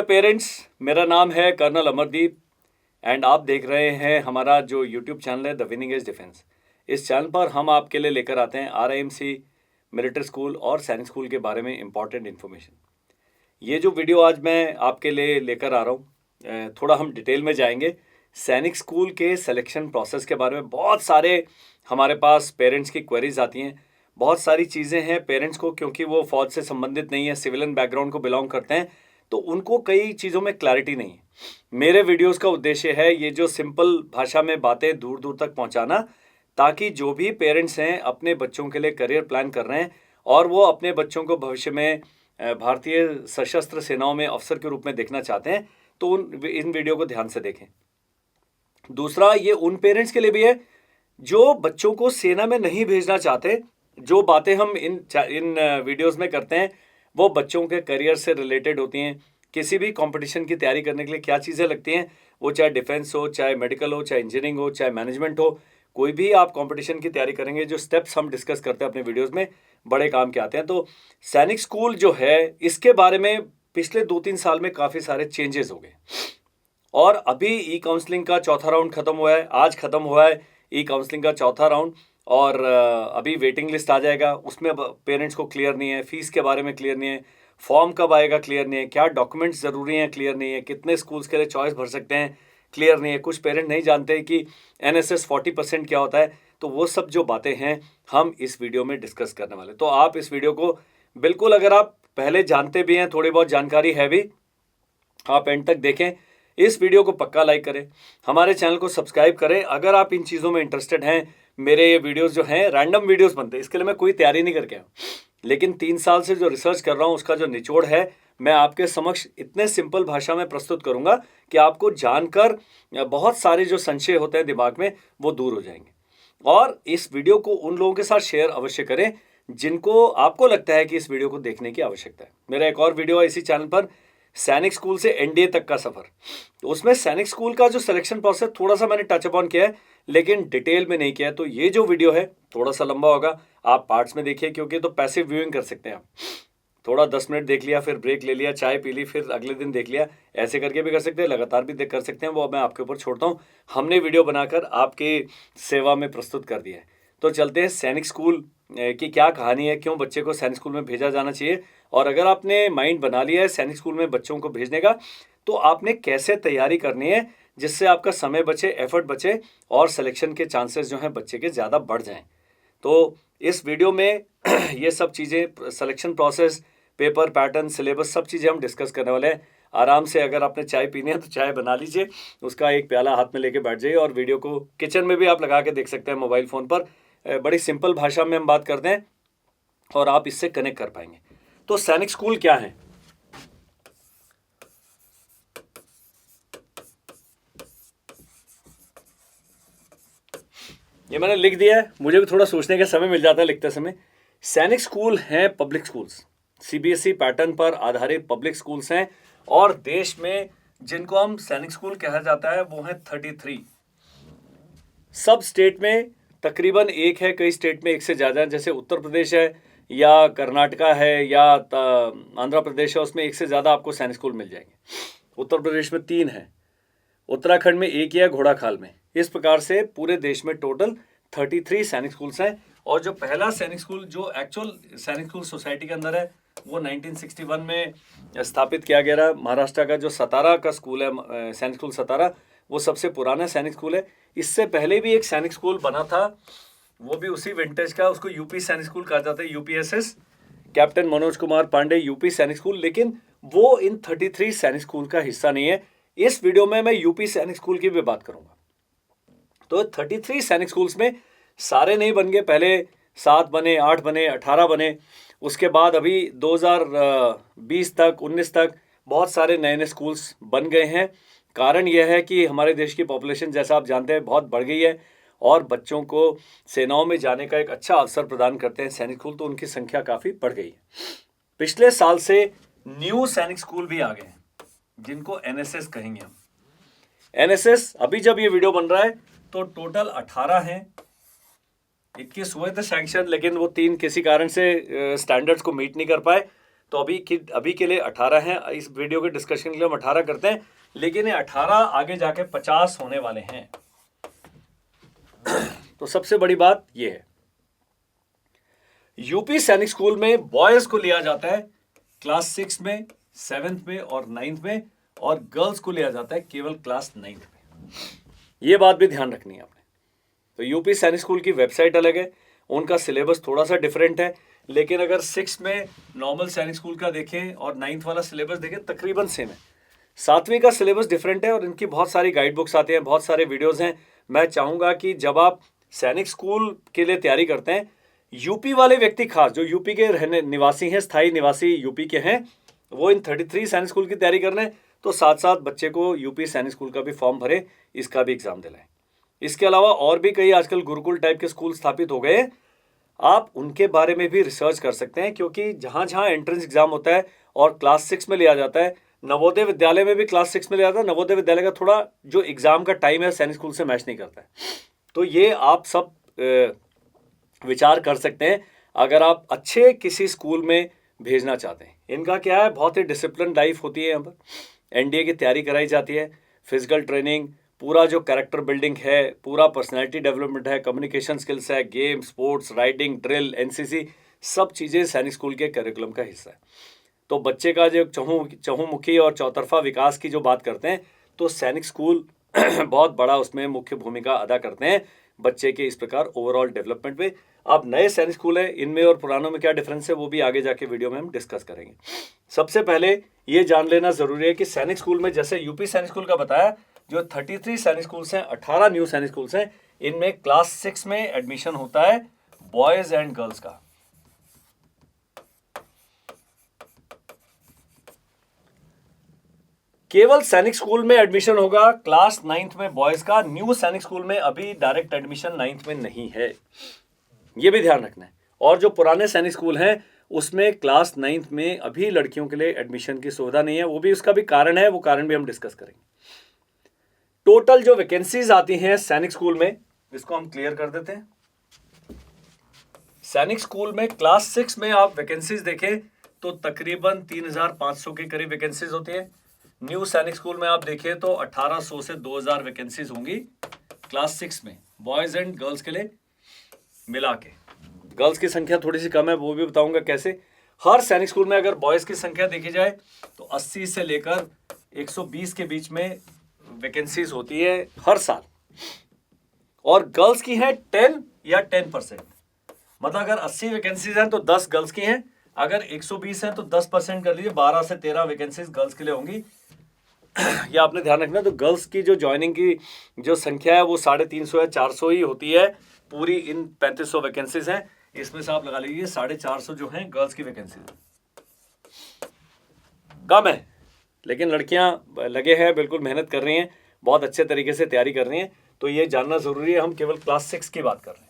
Dear parents, मेरा नाम है कर्नल अमरदीप एंड आप देख रहे हैं हमारा जो यूट्यूब चैनल है द विनिंग एज डिफेंस। इस चैनल पर हम आपके लिए लेकर आते हैं RIMC मिलिट्री स्कूल और सैनिक स्कूल के बारे में इंपॉर्टेंट इन्फॉर्मेशन। ये जो वीडियो आज मैं आपके लिए लेकर आ रहा हूँ, थोड़ा हम डिटेल में जाएंगे सैनिक स्कूल के सिलेक्शन प्रोसेस के बारे में। बहुत सारे हमारे पास पेरेंट्स की क्वेरीज आती हैं, बहुत सारी चीज़ें हैं पेरेंट्स को, क्योंकि वो फौज से संबंधित नहीं है, सिविलियन बैकग्राउंड को बिलोंग करते हैं, तो उनको कई चीज़ों में क्लैरिटी नहीं है। मेरे वीडियोस का उद्देश्य है ये जो सिंपल भाषा में बातें दूर दूर तक पहुंचाना, ताकि जो भी पेरेंट्स हैं अपने बच्चों के लिए करियर प्लान कर रहे हैं और वो अपने बच्चों को भविष्य में भारतीय सशस्त्र सेनाओं में अफसर के रूप में देखना चाहते हैं, तो इन वीडियो को ध्यान से देखें। दूसरा, ये उन पेरेंट्स के लिए भी है जो बच्चों को सेना में नहीं भेजना चाहते। जो बातें हम इन वीडियोस में करते हैं वो बच्चों के करियर से रिलेटेड होती हैं। किसी भी कंपटीशन की तैयारी करने के लिए क्या चीज़ें लगती हैं, वो चाहे डिफेंस हो, चाहे मेडिकल हो, चाहे इंजीनियरिंग हो, चाहे मैनेजमेंट हो, कोई भी आप कंपटीशन की तैयारी करेंगे, जो स्टेप्स हम डिस्कस करते हैं अपने वीडियोस में, बड़े काम के आते हैं। तो सैनिक स्कूल जो है, इसके बारे में पिछले 2-3 साल में काफ़ी सारे चेंजेस हो गए और अभी ई काउंसलिंग का चौथा राउंड खत्म हुआ है। आज खत्म हुआ है ई काउंसलिंग का चौथा राउंड और अभी वेटिंग लिस्ट आ जाएगा। उसमें पेरेंट्स को क्लियर नहीं है, फीस के बारे में क्लियर नहीं है, फॉर्म कब आएगा क्लियर नहीं है, क्या डॉक्यूमेंट्स ज़रूरी हैं क्लियर नहीं है, कितने स्कूल्स के लिए चॉइस भर सकते हैं क्लियर नहीं है। कुछ पेरेंट नहीं जानते कि NSS 40% क्या होता है। तो वो सब जो बातें हैं हम इस वीडियो में डिस्कस करने वाले। तो आप इस वीडियो को बिल्कुल, अगर आप पहले जानते भी हैं, थोड़ी बहुत जानकारी है भी, आप एंड तक देखें। इस वीडियो को पक्का लाइक करें, हमारे चैनल को सब्सक्राइब करें अगर आप इन चीज़ों में इंटरेस्टेड हैं। मेरे ये वीडियोस जो हैं रैंडम वीडियोस बनते हैं, इसके लिए मैं कोई तैयारी नहीं करके आया, लेकिन 3 साल से जो रिसर्च कर रहा हूँ उसका जो निचोड़ है मैं आपके समक्ष इतने सिंपल भाषा में प्रस्तुत करूँगा कि आपको जानकर बहुत सारे जो संशय होते हैं दिमाग में वो दूर हो जाएंगे। और इस वीडियो को उन लोगों के साथ शेयर अवश्य करें जिनको आपको लगता है कि इस वीडियो को देखने की आवश्यकता है। मेरा एक और वीडियो है इसी चैनल पर, सैनिक स्कूल से NDA तक का सफ़र। तो उसमें सैनिक स्कूल का जो सिलेक्शन प्रोसेस थोड़ा सा मैंने टच अपॉन किया है, लेकिन डिटेल में नहीं किया है। तो ये जो वीडियो है थोड़ा सा लंबा होगा, आप पार्ट्स में देखिए, क्योंकि तो पैसिव व्यूइंग कर सकते हैं आप। थोड़ा 10 मिनट देख लिया, फिर ब्रेक ले लिया, चाय पी ली, फिर अगले दिन देख लिया, ऐसे करके भी कर सकते हैं, लगातार भी कर सकते हैं। वो मैं आपके ऊपर छोड़ता हूँ। हमने वीडियो बनाकर आपकी सेवा में प्रस्तुत कर दिया है। तो चलते हैं सैनिक स्कूल की क्या कहानी है, क्यों बच्चे को सैनिक स्कूल में भेजा जाना चाहिए, और अगर आपने माइंड बना लिया है सैनिक स्कूल में बच्चों को भेजने का, तो आपने कैसे तैयारी करनी है जिससे आपका समय बचे, एफर्ट बचे और सिलेक्शन के चांसेस जो हैं बच्चे के ज़्यादा बढ़ जाएं। तो इस वीडियो में ये सब चीज़ें, selection process, paper pattern, syllabus, सब चीज़ें हम डिस्कस करने वाले हैं। आराम से अगर आपने चाय पीनी है तो चाय बना लीजिए, उसका एक प्याला हाथ में लेके बैठ जाइए, और वीडियो को किचन में भी आप लगा के देख सकते हैं, मोबाइल फ़ोन पर। बड़ी सिंपल भाषा में हम बात करते हैं और आप इससे कनेक्ट कर पाएंगे। तो सैनिक स्कूल क्या है? ये मैंने लिख दिया है, मुझे भी थोड़ा सोचने का समय मिल जाता है लिखते समय। सैनिक स्कूल हैं पब्लिक स्कूल्स, CBSE पैटर्न पर आधारित पब्लिक स्कूल्स हैं, और देश में जिनको हम सैनिक स्कूल कहा जाता है वो हैं 33। सब स्टेट में तकरीबन एक है, कई स्टेट में एक से ज़्यादा है। जैसे उत्तर प्रदेश है या कर्नाटका है या आंध्र प्रदेश है, उसमें एक से ज़्यादा आपको सैनिक स्कूल मिल जाएंगे। उत्तर प्रदेश में 3 है, उत्तराखंड में 1 ही है, घोड़ाखाल में। इस प्रकार से पूरे देश में टोटल 33 सैनिक स्कूल्स हैं। और जो पहला सैनिक स्कूल जो एक्चुअल सैनिक स्कूल सोसाइटी के अंदर है वो 1961 में स्थापित किया गया था। महाराष्ट्र का जो सतारा का स्कूल है, सैनिक स्कूल सतारा, वो सबसे पुराना सैनिक स्कूल है। इससे पहले भी एक सैनिक स्कूल बना था, वो भी उसी विंटेज का, उसको यूपी सैनिक स्कूल कहा जाता है, UPSS, कैप्टन मनोज कुमार पांडे यूपी सैनिक स्कूल, लेकिन वो इन 33 सैनिक स्कूल का हिस्सा नहीं है। इस वीडियो में मैं यूपी सैनिक स्कूल की भी बात करूंगा। तो 33 सैनिक स्कूल्स में सारे नहीं बन गए, पहले 7 बने, 8 बने, 18 बने, उसके बाद अभी 2020 तक, 19 तक बहुत सारे नए नए स्कूल्स बन गए हैं। कारण यह है कि हमारे देश की पॉपुलेशन, जैसा आप जानते हैं, बहुत बढ़ गई है और बच्चों को सेनाओं में जाने का एक अच्छा अवसर प्रदान करते हैं सैनिक स्कूल, तो उनकी संख्या काफ़ी बढ़ गई है। पिछले साल से न्यू सैनिक स्कूल भी आ गए हैं जिनको NSS कहेंगे हम। NSS अभी जब ये वीडियो बन रहा है तो टोटल 18 हैं, 21 हुए थे सैंक्शन, लेकिन वो 3 किसी कारण से स्टैंडर्ड्स को मीट नहीं कर पाए, तो अभी के लिए 18 हैं। इस वीडियो के डिस्कशन के लिए हम 18 करते हैं, लेकिन ये 18 आगे जाके 50 होने वाले हैं। तो सबसे बड़ी बात ये है, यूपी सैनिक स्कूल में बॉयज को लिया जाता है क्लास 6 में, 7th में और 9th में, और गर्ल्स को लिया जाता है केवल क्लास 9th में। ये बात भी ध्यान रखनी है आपने। तो यूपी सैनिक स्कूल की वेबसाइट अलग है, उनका सिलेबस थोड़ा सा डिफरेंट है, लेकिन अगर 6 में नॉर्मल सैनिक स्कूल का देखें और 9th वाला सिलेबस देखें, तकरीबन सेम है। 7वीं का सिलेबस डिफरेंट है और इनकी बहुत सारी गाइड बुक्स आती हैं, बहुत सारे वीडियोस हैं। मैं चाहूँगा कि जब आप सैनिक स्कूल के लिए तैयारी करते हैं, यूपी वाले व्यक्ति खास जो यूपी के रहने निवासी हैं, स्थायी निवासी यूपी के हैं, वो इन 33 सैनिक स्कूल की तैयारी कर रहे हैं, तो साथ साथ बच्चे को यूपी सैनिक स्कूल का भी फॉर्म भरे, इसका भी एग्जाम दिलाएं। इसके अलावा और भी कई आजकल गुरुकुल टाइप के स्कूल स्थापित हो गए हैं, आप उनके बारे में भी रिसर्च कर सकते हैं, क्योंकि जहाँ जहाँ एंट्रेंस एग्जाम होता है और क्लास 6 में लिया जाता है, नवोदय विद्यालय में भी क्लास 6 में लिया जाता है, नवोदय विद्यालय का थोड़ा जो एग्जाम का टाइम है सैनिक स्कूल से मैच नहीं करता है। तो ये आप सब विचार कर सकते हैं अगर आप अच्छे किसी स्कूल में भेजना चाहते हैं। इनका क्या है, बहुत ही डिसिप्लिन लाइफ होती है। यहाँ पर एनडीए की तैयारी कराई जाती है, फिजिकल ट्रेनिंग, पूरा जो कैरेक्टर बिल्डिंग है, पूरा पर्सनैलिटी डेवलपमेंट है, कम्युनिकेशन स्किल्स है, game, sports, riding, drill, NCC, सब चीज़ें सैनिक स्कूल के करिकुलम का हिस्सा है। तो बच्चे का जो चहुमुखी और चौतरफा विकास की जो बात करते हैं, तो सैनिक स्कूल बहुत बड़ा उसमें मुख्य भूमिका अदा करते हैं बच्चे के इस प्रकार ओवरऑल डेवलपमेंट में। अब नए सैनिक स्कूल है, इनमें और पुरानों में क्या डिफरेंस है वो भी आगे जाके वीडियो में हम डिस्कस करेंगे। सबसे पहले ये जान लेना जरूरी है कि सैनिक स्कूल में, जैसे यूपी सैनिक स्कूल का बताया, जो 33 सैनिक स्कूल्स हैं, 18 न्यू सैनिक स्कूल्स हैं, इनमें क्लास 6 में एडमिशन होता है बॉयज एंड गर्ल्स का। केवल सैनिक स्कूल में एडमिशन होगा क्लास 9th में बॉयज का। न्यू सैनिक स्कूल में अभी डायरेक्ट एडमिशन 9th में नहीं है, ये भी ध्यान रखना है। और जो पुराने सैनिक स्कूल हैं उसमें क्लास 9th में अभी लड़कियों के लिए एडमिशन की सुविधा नहीं है, वो भी उसका भी कारण है, वो कारण भी हम डिस्कस करेंगे। टोटल जो वैकेंसीज आती हैं सैनिक स्कूल में, इसको हम क्लियर कर देते हैं। सैनिक स्कूल में क्लास 6 में आप वैकेंसीज देखें तो तकरीबन 3500 के करीब वैकेंसीज होती है। न्यू सैनिक स्कूल में आप देखें तो 1800 से 2000 वैकेंसीज होंगी क्लास 6 में, बॉयज एंड गर्ल्स के लिए मिला के। गर्ल्स की संख्या थोड़ी सी कम है, वो भी बताऊंगा कैसे। हर सैनिक स्कूल में अगर बॉयज की संख्या देखी जाए तो 80 से लेकर 120 के बीच में वैकेंसीज होती है हर साल, और गर्ल्स की है 10 या 10%। मतलब अगर 80 वैकेंसीज हैं तो 10 गर्ल्स की हैं, अगर 120 हैं तो 10% कर लीजिए, 12 से 13 वैकेंसीज गर्ल्स के लिए होंगी। ये आपने ध्यान रखना। तो गर्ल्स की जो ज्वाइनिंग की जो संख्या है वो 350 या 400 ही होती है पूरी इन 3500 वैकेंसीज हैं, इसमें से आप लगा लीजिए 450 जो हैं गर्ल्स की वैकेंसीज। कम है, लेकिन लड़कियां लगे हैं, बिल्कुल मेहनत कर रही हैं, बहुत अच्छे तरीके से तैयारी कर रही हैं, तो ये जानना जरूरी है। हम केवल क्लास 6 की बात कर रहे हैं।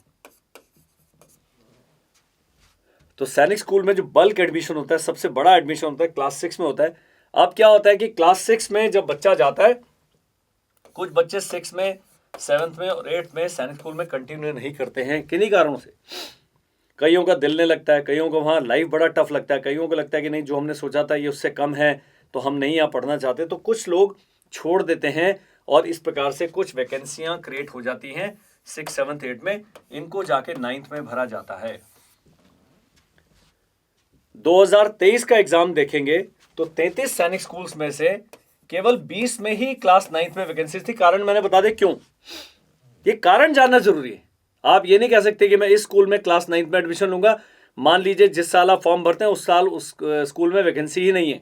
तो सैनिक स्कूल में जो बल्क एडमिशन होता है, सबसे बड़ा एडमिशन होता है क्लास 6 में होता है। अब क्या होता है कि क्लास 6 में जब बच्चा जाता है, कुछ बच्चे 6 में, 7th में और 8th में सैनिक स्कूल में कंटिन्यू नहीं करते हैं किन्हीं कारणों से। कईयों का दिल नहीं लगता है, कईयों को वहाँ लाइफ बड़ा टफ लगता है, कईयों को लगता है कि नहीं जो हमने सोचा था ये उससे कम है, तो हम नहीं यहाँ पढ़ना चाहते, तो कुछ लोग छोड़ देते हैं और इस प्रकार से कुछ वैकेंसियाँ क्रिएट हो जाती हैं 6, 7th, 8 में। इनको जाके 9th में भरा जाता है। 2023 का एग्जाम देखेंगे तो 33 सैनिक स्कूल्स में से केवल 20 में ही क्लास 9th में वैकेंसी थी। कारण मैंने बता दे क्यों, ये कारण जानना जरूरी है। आप ये नहीं कह सकते कि मैं इस स्कूल में क्लास 9th में एडमिशन लूंगा, मान लीजिए जिस साल आप फॉर्म भरते हैं उस साल उस स्कूल में वैकेंसी ही नहीं है,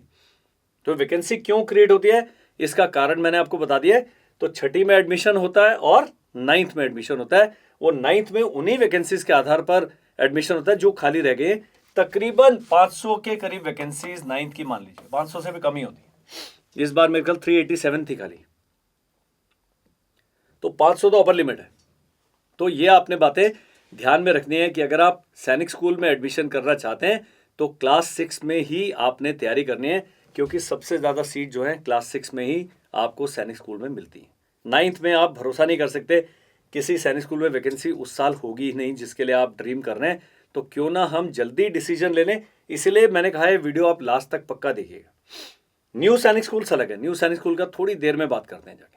तो वैकेंसी क्यों क्रिएट होती है इसका कारण मैंने आपको बता दिया है। तो 6ठी में एडमिशन होता है और 9th में एडमिशन होता है। वो 9th में उन्हीं वैकेंसीज के आधार पर एडमिशन होता है जो खाली रह गए। तकरीबन 500 के करीब वैकेंसीज 9th की मान लीजिए, 500 से भी कम ही होती है। इस बार मेरे ख्याल 387 थी खाली, तो 500 तो अपर लिमिट है। तो ये आपने बातें ध्यान में रखनी है कि अगर आप सैनिक स्कूल में एडमिशन करना चाहते हैं तो क्लास 6 में ही आपने तैयारी करनी है, क्योंकि सबसे ज़्यादा सीट जो है क्लास 6 में ही आपको सैनिक स्कूल में मिलती है। 9th में आप भरोसा नहीं कर सकते, किसी सैनिक स्कूल में वैकेंसी उस साल होगी ही नहीं जिसके लिए आप ड्रीम कर रहे हैं। तो क्यों ना हम जल्दी डिसीजन ले लें। इसलिए मैंने कहा है वीडियो आप लास्ट तक पक्का देखिएगा। न्यू सैनिक स्कूल से अलग है, न्यू सैनिक स्कूल का थोड़ी देर में बात करते हैं जाके।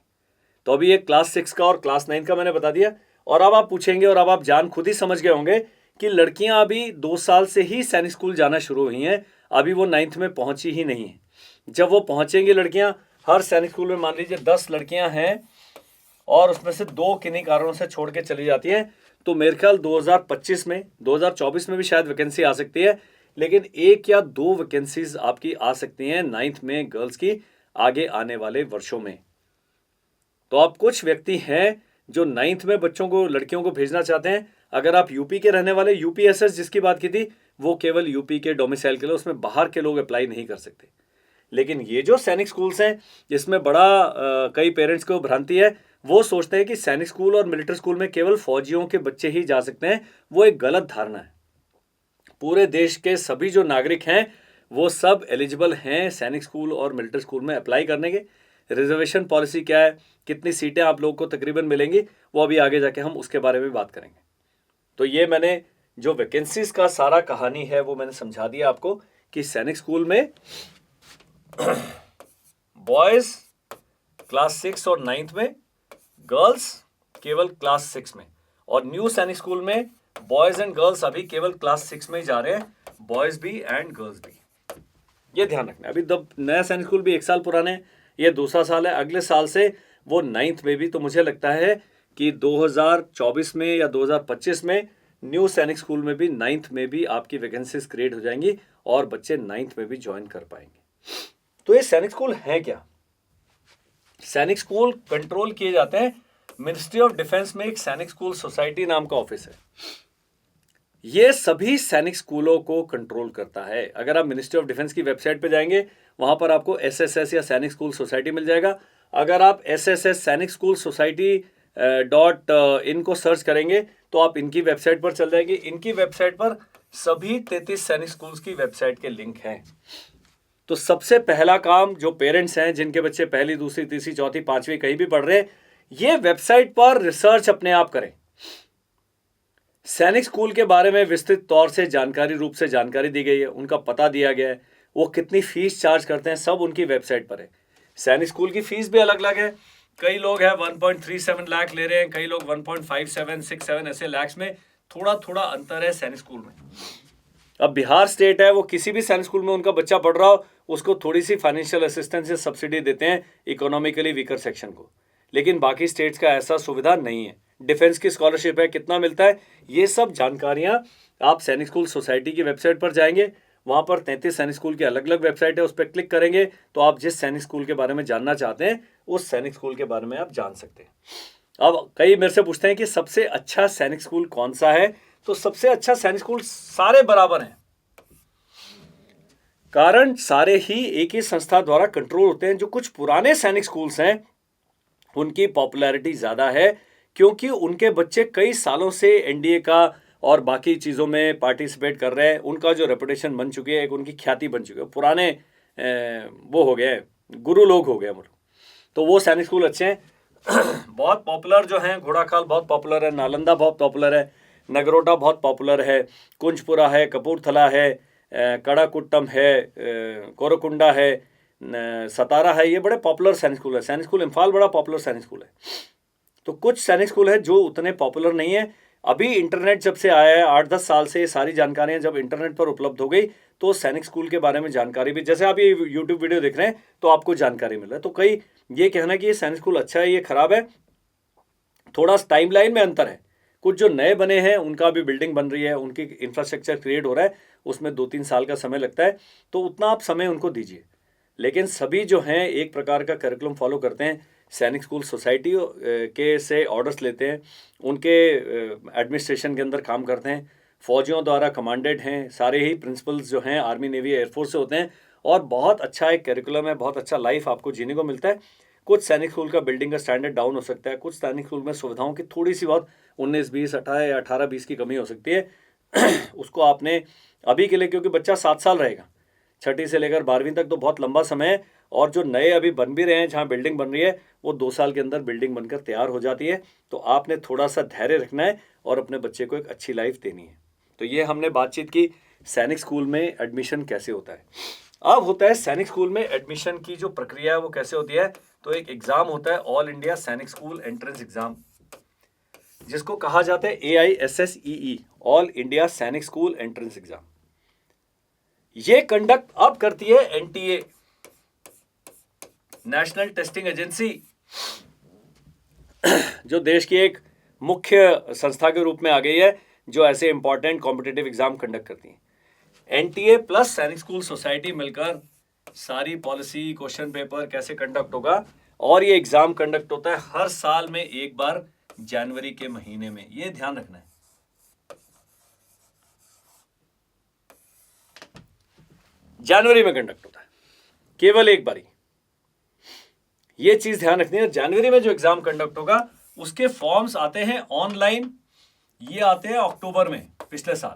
तो अभी ये क्लास 6 का और क्लास 9 का मैंने बता दिया। और अब आप पूछेंगे और अब आप जान खुद ही समझ गए होंगे कि लड़कियां अभी 2 साल से ही सैनिक स्कूल जाना शुरू हुई हैं, अभी वो 9th में पहुंची ही नहीं है। जब वो पहुंचेंगी लड़कियां, हर सैनिक स्कूल में मान लीजिए 10 लड़कियां हैं और उसमें से 2 किन्हीं कारणों से छोड़ के चली जाती हैं, तो मेरे ख्याल 2025 में, 2024 में भी शायद वैकेंसी आ सकती है, लेकिन 1 या 2 वैकेंसीज आपकी आ सकती हैं 9th में गर्ल्स की आगे आने वाले वर्षों में। तो आप कुछ व्यक्ति हैं जो 9th में बच्चों को, लड़कियों को भेजना चाहते हैं। अगर आप यूपी के रहने वाले, यूपीएसएस जिसकी बात की थी, वो केवल यूपी के डोमिसाइल के लिए, उसमें बाहर के लोग अप्लाई नहीं कर सकते। लेकिन ये जो सैनिक स्कूल्स हैं, जिसमें बड़ा कई पेरेंट्स को भ्रांति है, वो सोचते हैं कि सैनिक स्कूल और मिलिट्री स्कूल में केवल फौजियों के बच्चे ही जा सकते हैं। वो एक गलत धारणा है। पूरे देश के सभी जो नागरिक हैं वो सब एलिजिबल हैं सैनिक स्कूल और मिलिट्री स्कूल में अप्लाई करने के। रिजर्वेशन पॉलिसी क्या है, कितनी सीटें आप लोगों को तकरीबन मिलेंगी, वो अभी आगे जाके हम उसके बारे में बात करेंगे। तो ये मैंने जो वैकेंसीज का सारा कहानी है वो मैंने समझा दिया आपको कि सैनिक स्कूल में बॉयज क्लास 6 और 9th में, गर्ल्स केवल क्लास 6 में। और न्यू सैनिक स्कूल में बॉयज एंड गर्ल्स अभी केवल क्लास 6 में ही जा रहे हैं, बॉयज भी एंड गर्ल्स भी। ये ध्यान रखना। अभी तो नया सैनिक स्कूल भी 1 साल पुराने, ये दूसरा साल है। अगले साल से वो 9th में भी, तो मुझे लगता है कि 2024 में या 2025 में न्यू सैनिक स्कूल में भी 9th में भी आपकी वैकेंसीज क्रिएट हो जाएंगी और बच्चे 9th में भी ज्वाइन कर पाएंगे। तो ये सैनिक स्कूल है क्या? सैनिक स्कूल कंट्रोल किए जाते हैं मिनिस्ट्री ऑफ डिफेंस में। एक सैनिक स्कूल सोसाइटी नाम का ऑफिस है, ये सभी सैनिक स्कूलों को कंट्रोल करता है। अगर आप मिनिस्ट्री ऑफ डिफेंस की वेबसाइट पे जाएंगे, वहां पर आपको एसएसएस या सैनिक स्कूल सोसाइटी मिल जाएगा। अगर आप एसएसएस सैनिक स्कूल सोसाइटी .in को सर्च करेंगे तो आप इनकी वेबसाइट पर चल जाएंगे। इनकी वेबसाइट पर सभी 33 सैनिक स्कूल्स की वेबसाइट के लिंक हैं। तो सबसे पहला काम जो पेरेंट्स हैं जिनके बच्चे पहली, दूसरी, तीसरी, चौथी, 5वीं कहीं भी पढ़ रहे हैं, ये वेबसाइट पर रिसर्च अपने आप करें। सैनिक स्कूल के बारे में विस्तृत तौर से जानकारी रूप से जानकारी दी गई है, उनका पता दिया गया है, वो कितनी फीस चार्ज करते हैं सब उनकी वेबसाइट पर है। सैनिक स्कूल की फीस भी अलग अलग है। कई लोग हैं 1.37 लाख ले रहे हैं, कई लोग 1.57, 67 ऐसे लाख में थोड़ा थोड़ा अंतर है सैनिक स्कूल में। अब बिहार स्टेट है, वो किसी भी सैनिक स्कूल में उनका बच्चा पढ़ रहा हो, उसको थोड़ी सी फाइनेंशियल असिस्टेंस या सब्सिडी देते हैं इकोनॉमिकली वीकर सेक्शन को, लेकिन बाकी स्टेट्स का ऐसा सुविधा नहीं है। डिफेंस की स्कॉलरशिप है, कितना मिलता है, ये सब जानकारियां आप सैनिक स्कूल सोसाइटी की वेबसाइट पर जाएंगे, वहां पर 33 सैनिक स्कूल की अलग अलग वेबसाइट है, उस पर क्लिक करेंगे तो आप जिस सैनिक स्कूल के बारे में जानना चाहते हैं उस सैनिक स्कूल के बारे में आप जान सकते हैं। अब कई मेरे से पूछते हैं कि सबसे अच्छा सैनिक स्कूल कौन सा है, तो सबसे अच्छा सैनिक स्कूल सारे बराबर हैं, कारण सारे ही एक ही संस्था द्वारा कंट्रोल होते हैं। जो कुछ पुराने सैनिक स्कूल्स हैं उनकी पॉपुलैरिटी ज़्यादा है क्योंकि उनके बच्चे कई सालों से एनडीए का और बाकी चीज़ों में पार्टिसिपेट कर रहे हैं, उनका जो रेपुटेशन बन चुकी है, एक उनकी ख्याति बन चुकी है, पुराने वो हो गए, गुरु लोग हो गए हम लोग, तो वो सैनिक स्कूल अच्छे हैं। बहुत पॉपुलर जो हैं, घोड़ाखाल बहुत पॉपुलर है, नालंदा बहुत पॉपुलर है, नगरोटा बहुत पॉपुलर है, कुंजपुरा है, कपूरथला है, कड़ाकुट्टम है, कोरकुंडा है, सतारा है, ये बड़े पॉपुलर सैनिक स्कूल है। सैनिक स्कूल इम्फाल बड़ा पॉपुलर सैनिक स्कूल है। तो कुछ सैनिक स्कूल है जो उतने पॉपुलर नहीं है। अभी इंटरनेट जब से आया है, 8-10 साल से ये सारी जानकारियां जब इंटरनेट पर उपलब्ध हो गई तो सैनिक स्कूल के बारे में जानकारी भी, जैसे आप ये यूट्यूब वीडियो देख रहे हैं तो आपको जानकारी मिल रहा है। तो कई ये कहना कि ये सैनिक स्कूल अच्छा है, ये खराब है, थोड़ा टाइमलाइन में अंतर है। कुछ जो नए बने हैं उनका भी बिल्डिंग बन रही है, उनकी इंफ्रास्ट्रक्चर क्रिएट हो रहा है, उसमें 2-3 साल का समय लगता है, तो उतना आप समय उनको दीजिए। लेकिन सभी जो हैं एक प्रकार का करिकुलम फॉलो करते हैं, सैनिक स्कूल सोसाइटी के से ऑर्डर्स लेते हैं, उनके एडमिनिस्ट्रेशन के अंदर काम करते हैं, फौजियों द्वारा कमांडेड हैं, सारे ही प्रिंसिपल्स जो हैं आर्मी, नेवी, एयरफोर्स से होते हैं, और बहुत अच्छा एक करिकुलम है, बहुत अच्छा लाइफ आपको जीने को मिलता है। कुछ सैनिक स्कूल का बिल्डिंग का स्टैंडर्ड डाउन हो सकता है, कुछ सैनिक स्कूल में सुविधाओं की थोड़ी सी बहुत 19-20, 18 या 18-20 की कमी हो सकती है। उसको आपने अभी के लिए, क्योंकि बच्चा 7 साल रहेगा, 6ठी से लेकर 12वीं तक, तो बहुत लंबा समय है, और जो नए अभी बन भी रहे हैं, जहाँ बिल्डिंग बन रही है वो 2 साल के अंदर बिल्डिंग बनकर तैयार हो जाती है। तो आपने थोड़ा सा धैर्य रखना है और अपने बच्चे को एक अच्छी लाइफ देनी है। तो ये हमने बातचीत की सैनिक स्कूल में एडमिशन कैसे होता है। अब होता है सैनिक स्कूल में एडमिशन की जो प्रक्रिया है वो कैसे होती है। तो एक एग्जाम होता है ऑल इंडिया सैनिक स्कूल एंट्रेंस एग्जाम, जिसको कहा जाता है AISSEE, ऑल इंडिया सैनिक स्कूल एंट्रेंस एग्जाम। ये कंडक्ट अब करती है NTA, नेशनल टेस्टिंग एजेंसी, जो देश की एक मुख्य संस्था के रूप में आ गई है, जो ऐसे इंपॉर्टेंट कॉम्पिटिटिव एग्जाम कंडक्ट करती है। NTA प्लस सैनिक स्कूल सोसाइटी मिलकर सारी पॉलिसी, क्वेश्चन पेपर कैसे कंडक्ट होगा, और ये एग्जाम कंडक्ट होता है हर साल में एक बार जनवरी के महीने में। ये ध्यान रखना है, जनवरी में कंडक्ट होता है केवल एक बारी। ये चीज ध्यान रखनी है। जनवरी में जो एग्जाम कंडक्ट होगा उसके फॉर्म्स आते हैं ऑनलाइन, ये आते हैं अक्टूबर में पिछले साल।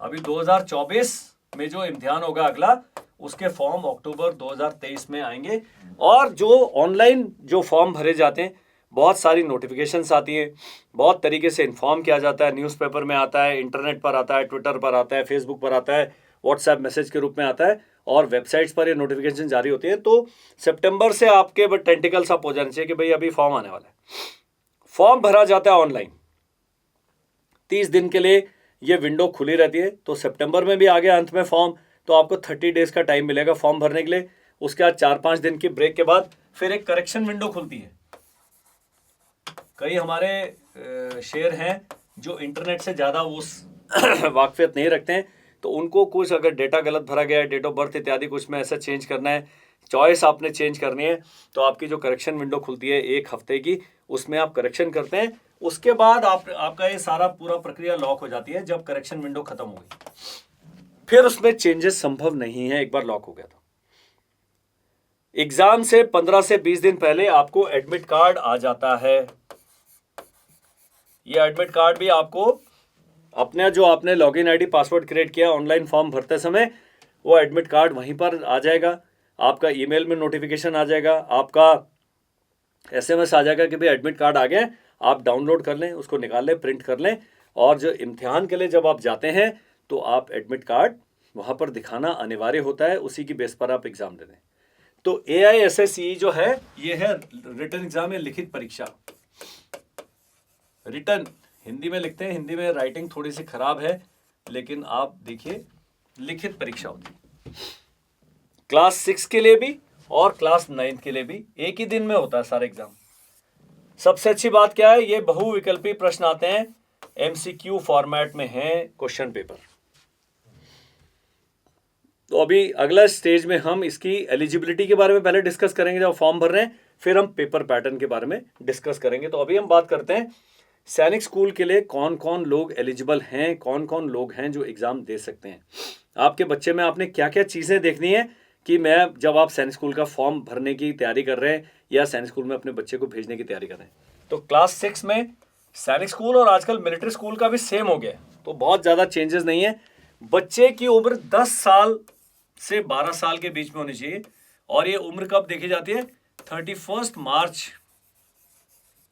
अभी 2024 में जो इम्तिहान होगा अगला, उसके फॉर्म अक्टूबर 2023 में आएंगे। और जो ऑनलाइन जो फॉर्म भरे जाते हैं, बहुत सारी नोटिफिकेशंस आती हैं, बहुत तरीके से इन्फॉर्म किया जाता है, न्यूज़पेपर में आता है, इंटरनेट पर आता है, ट्विटर पर आता है, फेसबुक पर आता है, व्हाट्सएप मैसेज के रूप में आता है, और वेबसाइट्स पर ये नोटिफिकेशन जारी होती है। तो सितंबर से आपके टेंटिकल्स अप हो जाने चाहिए कि भाई अभी फॉर्म आने वाला है। फॉर्म भरा जाता है ऑनलाइन, 30 दिन के लिए ये विंडो खुली रहती है। तो सितंबर में भी आ गया अंत में फॉर्म, तो आपको 30 डेज का टाइम मिलेगा फॉर्म भरने के लिए। उसके बाद 4-5 दिन की ब्रेक के बाद फिर एक करेक्शन विंडो खुलती है। कई हमारे शेयर हैं जो इंटरनेट से ज़्यादा उस वाकफियत नहीं रखते हैं, तो उनको कुछ अगर डेटा गलत भरा गया है, डेट ऑफ बर्थ इत्यादि कुछ में ऐसा चेंज करना है, चॉइस आपने चेंज करनी है, तो आपकी जो करेक्शन विंडो खुलती है 1 हफ्ते की, उसमें आप करेक्शन करते हैं। उसके बाद आपका ये सारा पूरा प्रक्रिया लॉक हो जाती है। जब करेक्शन विंडो खत्म हो गई, फिर उसमें चेंजेस संभव नहीं है एक बार लॉक हो गया तो। एग्जाम से 15 से 20 दिन पहले आपको एडमिट कार्ड आ जाता है। ये एडमिट कार्ड भी आपको अपने जो आपने लॉगिन आईडी पासवर्ड क्रिएट किया ऑनलाइन फॉर्म भरते समय, वो एडमिट कार्ड वहीं पर आ जाएगा। आपका ईमेल में नोटिफिकेशन आ जाएगा, आपका SMS आ जाएगा कि भाई एडमिट कार्ड आ गया, आप डाउनलोड कर लें, उसको निकाल लें, प्रिंट कर लें, और जो इम्तिहान के लिए जब आप जाते हैं तो आप एडमिट कार्ड वहाँ पर दिखाना अनिवार्य होता है, उसी की बेस पर आप एग्जाम दे दें। तो AISSE जो है ये है रिटन एग्जाम या लिखित परीक्षा। रिटन हिंदी में लिखते हैं, हिंदी में राइटिंग थोड़ी सी खराब है, लेकिन आप देखिए लिखित परीक्षा होती है। क्लास 6 के लिए भी और क्लास 9 के लिए भी एक ही दिन में होता है सारे एग्जाम। सबसे अच्छी बात क्या है, ये बहुविकल्पी प्रश्न आते हैं, MCQ फॉर्मेट में है क्वेश्चन पेपर। तो अभी अगला स्टेज में हम इसकी एलिजिबिलिटी के बारे में पहले डिस्कस करेंगे जब फॉर्म भर रहे हैं, फिर हम पेपर पैटर्न के बारे में डिस्कस करेंगे। तो अभी हम बात करते हैं सैनिक स्कूल के लिए कौन कौन लोग एलिजिबल हैं, कौन कौन लोग हैं जो एग्जाम दे सकते हैं। आपके बच्चे में आपने क्या क्या चीज़ें देखनी है कि मैं जब आप सैनिक स्कूल का फॉर्म भरने की तैयारी कर रहे हैं या सैनिक स्कूल में अपने बच्चे को भेजने की तैयारी कर रहे हैं। तो क्लास 6 में सैनिक स्कूल और आजकल मिलिट्री स्कूल का भी सेम हो गया है, तो बहुत ज़्यादा चेंजेस नहीं है। बच्चे की उम्र 10 साल से 12 साल के बीच में होनी चाहिए, और ये उम्र कब देखी जाती है, 31 मार्च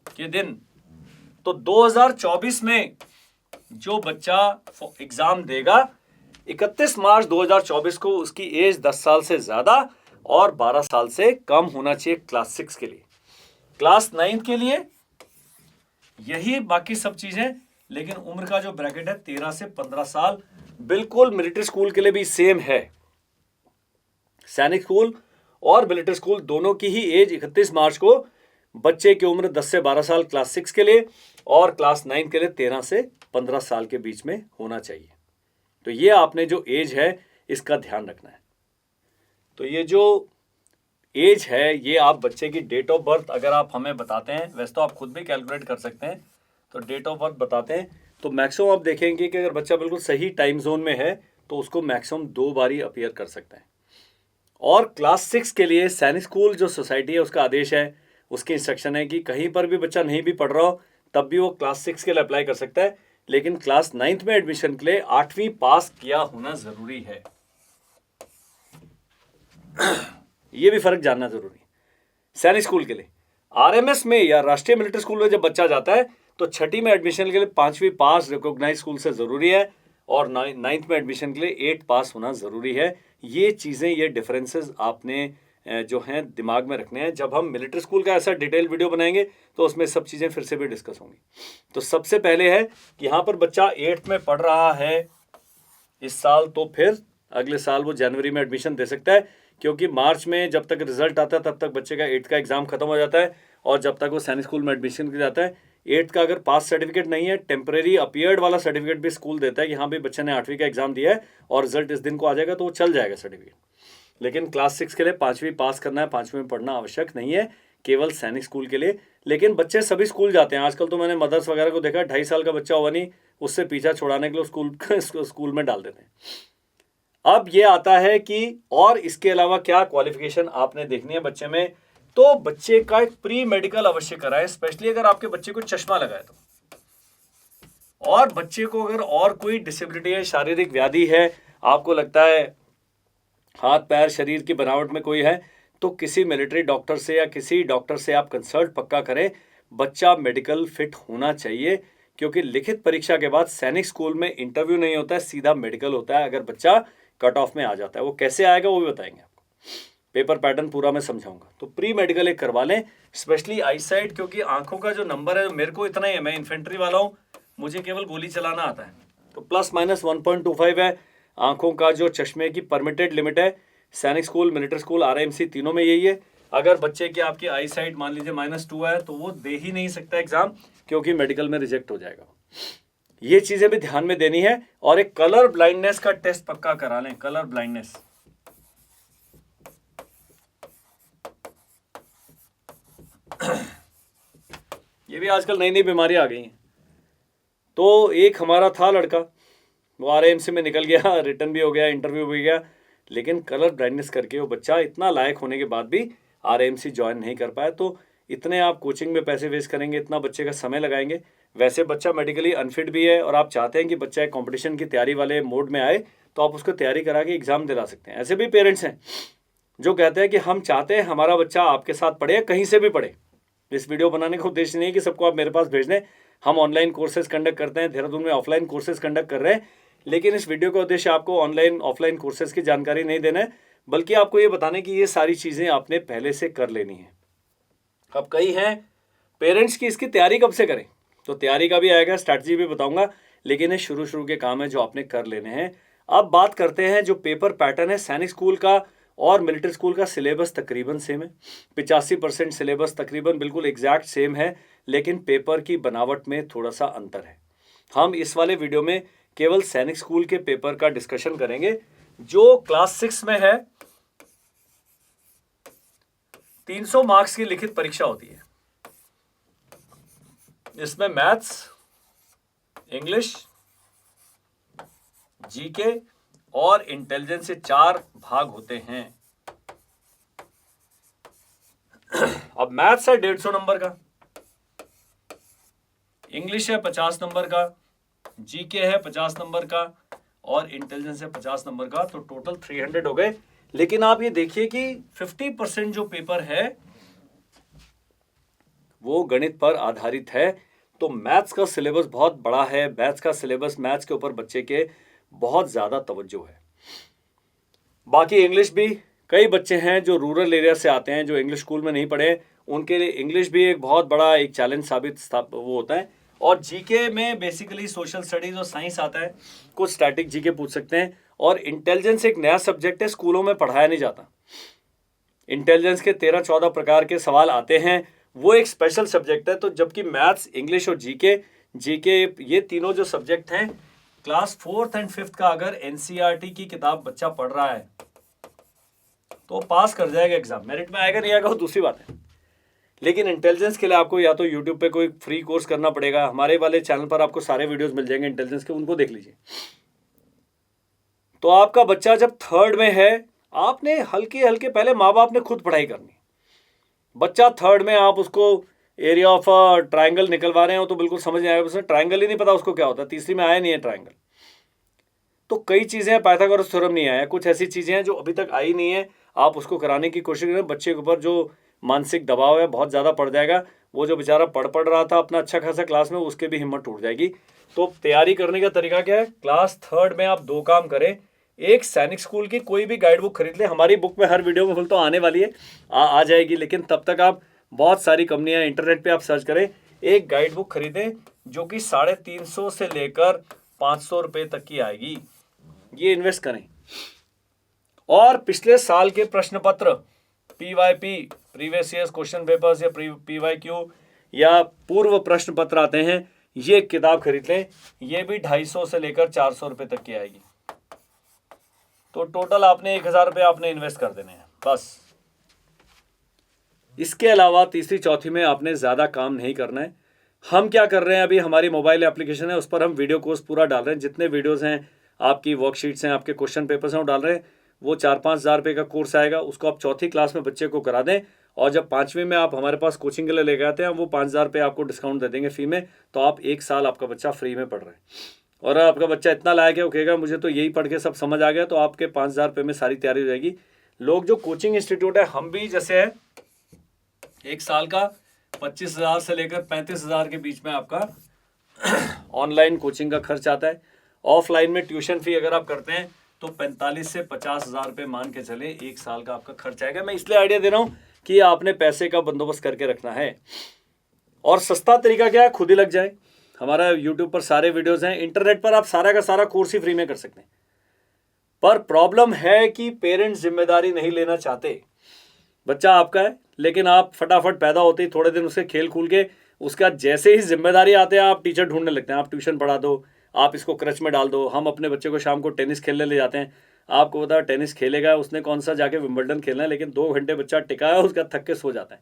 के दिन। तो 2024 में जो बच्चा एग्जाम देगा 31 मार्च 2024 को, उसकी एज 10 साल से ज़्यादा और 12 साल से कम होना चाहिए क्लास 6 के लिए। क्लास 9 के लिए यही बाकी सब चीज़ें, लेकिन उम्र का जो ब्रैकेट है 13 से 15 साल, बिल्कुल मिलिट्री स्कूल के लिए भी सेम है। सैनिक स्कूल और मिलिट्री स्कूल दोनों की ही एज 31 मार्च को बच्चे की उम्र 10 से 12 साल क्लास 6 के लिए, और क्लास 9 के लिए 13 से 15 साल के बीच में होना चाहिए। तो ये आपने जो एज है इसका ध्यान रखना है। तो ये जो एज है, ये आप बच्चे की डेट ऑफ बर्थ अगर आप हमें बताते हैं, वैसे तो आप खुद भी कैलकुलेट कर सकते हैं, तो डेट ऑफ बर्थ बताते हैं तो मैक्सिमम आप देखेंगे कि अगर बच्चा बिल्कुल सही टाइम जोन में है तो उसको मैक्सिमम 2 बार ही अपीयर कर सकता है। और क्लास 6 के लिए सैनिक स्कूल जो सोसाइटी है उसका आदेश है, उसकी इंस्ट्रक्शन है कि कहीं पर भी बच्चा नहीं भी पढ़ रहा हो तब भी वो क्लास 6 के लिए अप्लाई कर सकता है, लेकिन क्लास 9 में एडमिशन के लिए 8वीं पास किया होना जरूरी है। ये भी फर्क जानना जरूरी है। सैनिक स्कूल के लिए RMS में या राष्ट्रीय मिलिट्री स्कूल में जब बच्चा जाता है तो छठी में एडमिशन के लिए 5वीं पास रिकॉग्नाइज स्कूल से ज़रूरी है और 9th में एडमिशन के लिए 8 पास होना ज़रूरी है। ये चीज़ें, ये डिफरेंसेस आपने जो हैं दिमाग में रखने हैं। जब हम मिलिट्री स्कूल का ऐसा डिटेल वीडियो बनाएंगे तो उसमें सब चीज़ें फिर से भी डिस्कस होंगी। तो सबसे पहले है कि यहाँ पर बच्चा 8th में पढ़ रहा है इस साल, तो फिर अगले साल वो जनवरी में एडमिशन दे सकता है, क्योंकि मार्च में जब तक रिजल्ट आता है तब तक बच्चे का 8th का एग्ज़ाम खत्म हो जाता है और जब तक वो सैनिक स्कूल में एडमिशन के जाता है 8th का अगर पास सर्टिफिकेट नहीं है, टेम्परेरी अपीयर्ड वाला सर्टिफिकेट भी स्कूल देता है कि हाँ भाई बच्चे ने 8वीं का एग्ज़ाम दिया है और रिजल्ट इस दिन को आ जाएगा, तो वो चल जाएगा सर्टिफिकेट। लेकिन क्लास 6 के लिए 5वीं पास करना है, 5वीं में पढ़ना आवश्यक नहीं है, केवल सैनिक स्कूल के लिए। लेकिन बच्चे सभी स्कूल जाते हैं आजकल, तो मैंने मदर्स वगैरह को देखा 2.5 साल का बच्चा हुआ नहीं, उससे पीछा छुड़ाने के लिए स्कूल में डाल देते हैं। अब ये आता है कि और इसके अलावा क्या क्वालिफिकेशन आपने देखनी है बच्चे में, तो बच्चे का एक प्री मेडिकल अवश्य कराएं, स्पेशली अगर आपके बच्चे को चश्मा लगा है तो। और बच्चे को अगर और कोई डिसेबिलिटी है, शारीरिक व्याधि है, आपको लगता है हाथ पैर शरीर की बनावट में कोई है, तो किसी मिलिट्री डॉक्टर से या किसी डॉक्टर से आप कंसल्ट पक्का करें। बच्चा मेडिकल फिट होना चाहिए, क्योंकि लिखित परीक्षा के बाद सैनिक स्कूल में इंटरव्यू नहीं होता है, सीधा मेडिकल होता है। अगर बच्चा कट ऑफ में आ जाता है, वो कैसे आएगा वो भी बताएंगे आपको, पेपर पैटर्न पूरा मैं समझाऊंगा। तो प्री मेडिकल एक करवा लें, स्पेशली आई साइड, क्योंकि आंखों का जो नंबर है मेरे को इतना ही है, मैं इन्फेंट्री वाला हूँ, मुझे केवल गोली चलाना आता है, तो +-1.25 है आंखों का जो चश्मे की परमिटेड लिमिट है। सैनिक स्कूल, मिलिट्री स्कूल, RIMC तीनों में यही है। अगर बच्चे की आपकी आई साइड मान लीजिए -2 है तो वो दे ही नहीं सकता एग्जाम, क्योंकि मेडिकल में रिजेक्ट हो जाएगा। ये चीजें भी ध्यान में देनी है। और एक कलर ब्लाइंडनेस का टेस्ट पक्का करा लें, कलर ब्लाइंडनेस। ये भी आजकल नई नई बीमारी आ गई हैं। तो एक हमारा था लड़का, वो RIMC में निकल गया, रिटर्न भी हो गया, इंटरव्यू भी गया, लेकिन कलर ब्लाइंडनेस करके वो बच्चा इतना लायक होने के बाद भी RIMC ज्वाइन नहीं कर पाया। तो इतने आप कोचिंग में पैसे वेस्ट करेंगे, इतना बच्चे का समय लगाएंगे, वैसे बच्चा मेडिकली अनफिट भी है और आप चाहते हैं कि बच्चा एक कंपटीशन की तैयारी वाले मोड में आए, तो आप उसको तैयारी करा के एग्जाम दिला सकते हैं। ऐसे भी पेरेंट्स हैं जो कहते हैं कि हम चाहते हैं हमारा बच्चा आपके साथ पढ़े, कहीं से भी पढ़े। इस वीडियो बनाने का उद्देश्य नहीं है कि सबको आप मेरे पास भेज दें। हम ऑनलाइन कोर्सेज कंडक्ट करते हैं, देहरादून में ऑफलाइन कोर्सेज कंडक्ट कर रहे हैं, लेकिन इस वीडियो का उद्देश्य आपको ऑनलाइन ऑफलाइन कोर्सेज की जानकारी नहीं देना है, बल्कि आपको ये बताने कि ये सारी चीज़ें आपने पहले से कर लेनी है। अब कई हैं पेरेंट्स की इसकी तैयारी कब से करें, तो तैयारी का भी आएगा, स्ट्रैटेजी भी बताऊंगा, लेकिन ये शुरू के काम है जो आपने कर लेने हैं। अब बात करते हैं जो पेपर पैटर्न है सैनिक स्कूल का और मिलिट्री स्कूल का। सिलेबस तकरीबन सेम है, 85% सिलेबस तकरीबन बिल्कुल एग्जैक्ट सेम है, लेकिन पेपर की बनावट में थोड़ा सा अंतर है। हम इस वाले वीडियो में केवल सैनिक स्कूल के पेपर का डिस्कशन करेंगे। जो क्लास 6 में है 300 मार्क्स की लिखित परीक्षा होती है। इसमें मैथ्स, इंग्लिश, जीके और इंटेलिजेंस से 4 भाग होते हैं। अब मैथ्स है 150 नंबर का, इंग्लिश है 50 नंबर का, जीके है 50 नंबर का और इंटेलिजेंस है 50 नंबर का, तो टोटल 300 हो गए। लेकिन आप ये देखिए कि 50% जो पेपर है वो गणित पर आधारित है। तो मैथ्स का सिलेबस बहुत बड़ा है, मैथ्स का सिलेबस, मैथ्स के ऊपर बच्चे के बहुत ज़्यादा तवज्जो है। बाकी इंग्लिश भी, कई बच्चे हैं जो रूरल एरिया से आते हैं, जो इंग्लिश स्कूल में नहीं पढ़े, उनके लिए इंग्लिश भी एक बहुत बड़ा एक चैलेंज साबित वो होता है। और जीके में बेसिकली सोशल स्टडीज़ और साइंस आता है, कुछ स्टैटिक जीके पूछ सकते हैं। और इंटेलिजेंस एक नया सब्जेक्ट है, स्कूलों में पढ़ाया नहीं जाता। इंटेलिजेंस के 13-14 प्रकार के सवाल आते हैं, वो एक स्पेशल सब्जेक्ट है। तो जबकि मैथ्स, इंग्लिश और जीके ये तीनों जो सब्जेक्ट हैं, क्लास 4th एंड 5th का अगर NCERT की किताब बच्चा पढ़ रहा है तो पास कर जाएगा एग्जाम। मेरिट में आएगा नहीं आएगा वो दूसरी बात है, लेकिन इंटेलिजेंस के लिए आपको या तो यूट्यूब पे कोई फ्री कोर्स करना पड़ेगा। हमारे वाले चैनल पर आपको सारे वीडियोस मिल जाएंगे इंटेलिजेंस के, उनको देख लीजिए। तो आपका बच्चा जब 3rd में है, आपने हल्के पहले माँ बाप ने खुद पढ़ाई करनी। बच्चा 3rd में, आप उसको एरिया ऑफ ट्राइंगल निकलवा रहे हो तो बिल्कुल समझ नहीं आएगा, उसने ट्राइंगल ही नहीं पता उसको क्या होता है, तीसरी में आया नहीं है ट्राइंगल। तो कई चीज़ें हैं, पाइथागोरस थ्योरम नहीं आया, कुछ ऐसी चीज़ें हैं जो अभी तक आई नहीं है, आप उसको कराने की कोशिश करें। बच्चे के ऊपर जो मानसिक दबाव है बहुत ज़्यादा पड़ जाएगा, वो जो बेचारा पढ़ रहा था अपना अच्छा खासा क्लास में, उसके भी हिम्मत टूट जाएगी। तो तैयारी करने का तरीका क्या है, क्लास 3rd में आप 2 काम करें। एक सैनिक स्कूल की कोई भी गाइड बुक खरीद ले, हमारी बुक में हर वीडियो में फुल तो आने वाली है, आ जाएगी, लेकिन तब तक आप बहुत सारी कंपनियां इंटरनेट पे आप सर्च करें, एक गाइड बुक खरीदें जो कि 350 से लेकर 500 रुपये तक की आएगी, ये इन्वेस्ट करें। और पिछले साल के प्रश्न पत्र, PYP previous years question papers या PYQ या पूर्व प्रश्न पत्र आते हैं, ये किताब खरीद लें, ये भी 250 से लेकर 400 रुपये तक की आएगी। तो टोटल आपने 1000 रुपये आपने इन्वेस्ट कर देने हैं बस। इसके अलावा तीसरी चौथी में आपने ज़्यादा काम नहीं करना है। हम क्या कर रहे हैं, अभी हमारी मोबाइल एप्लीकेशन है, उस पर हम वीडियो कोर्स पूरा डाल रहे हैं, जितने वीडियोस हैं, आपकी वर्कशीट्स हैं, आपके क्वेश्चन पेपर्स हैं, वो डाल रहे हैं। वो 4-5 हज़ार रुपये का कोर्स आएगा, उसको आप चौथी क्लास में बच्चे को करा दें, और जब 5वीं में आप हमारे पास कोचिंग के लिए लेके आते हैं, वो 5,000 रुपये आपको डिस्काउंट दे देंगे फी में, तो आप 1 साल आपका बच्चा फ्री में पढ़ रहे हैं। और आपका बच्चा इतना लायक है, वो कहेगा मुझे तो यही पढ़ के सब समझ आ गया, तो आपके 5,000 रुपये में सारी तैयारी हो जाएगी। लोग जो कोचिंग इंस्टीट्यूट है, हम भी जैसे है, 1 साल का 25,000 से लेकर 35,000 के बीच में आपका ऑनलाइन कोचिंग का खर्च आता है। ऑफलाइन में ट्यूशन फी अगर आप करते हैं तो 45 से 50,000 रुपये मान के चले 1 साल का आपका खर्च आएगा। मैं इसलिए आइडिया दे रहा हूँ कि आपने पैसे का बंदोबस्त करके रखना है। और सस्ता तरीका क्या है, खुद ही लग जाए। हमारा यूट्यूब पर सारे वीडियोस हैं, इंटरनेट पर आप सारा का सारा कोर्स ही फ्री में कर सकते हैं। पर प्रॉब्लम है कि पेरेंट्स जिम्मेदारी नहीं लेना चाहते। बच्चा आपका है, लेकिन आप फटाफट पैदा होते ही थोड़े दिन उसके खेल खूल के, उसके बाद जैसे ही जिम्मेदारी आते हैं आप टीचर ढूंढने लगते हैं, आप ट्यूशन पढ़ा दो, आप इसको क्रच में डाल दो। हम अपने बच्चे को शाम को टेनिस खेलने ले जाते हैं, आपको पता है टेनिस खेलेगा, उसने कौन सा जाके विंबलडन खेलना है, लेकिन 2 घंटे बच्चा टिका है, उसका थक के सो जाता है।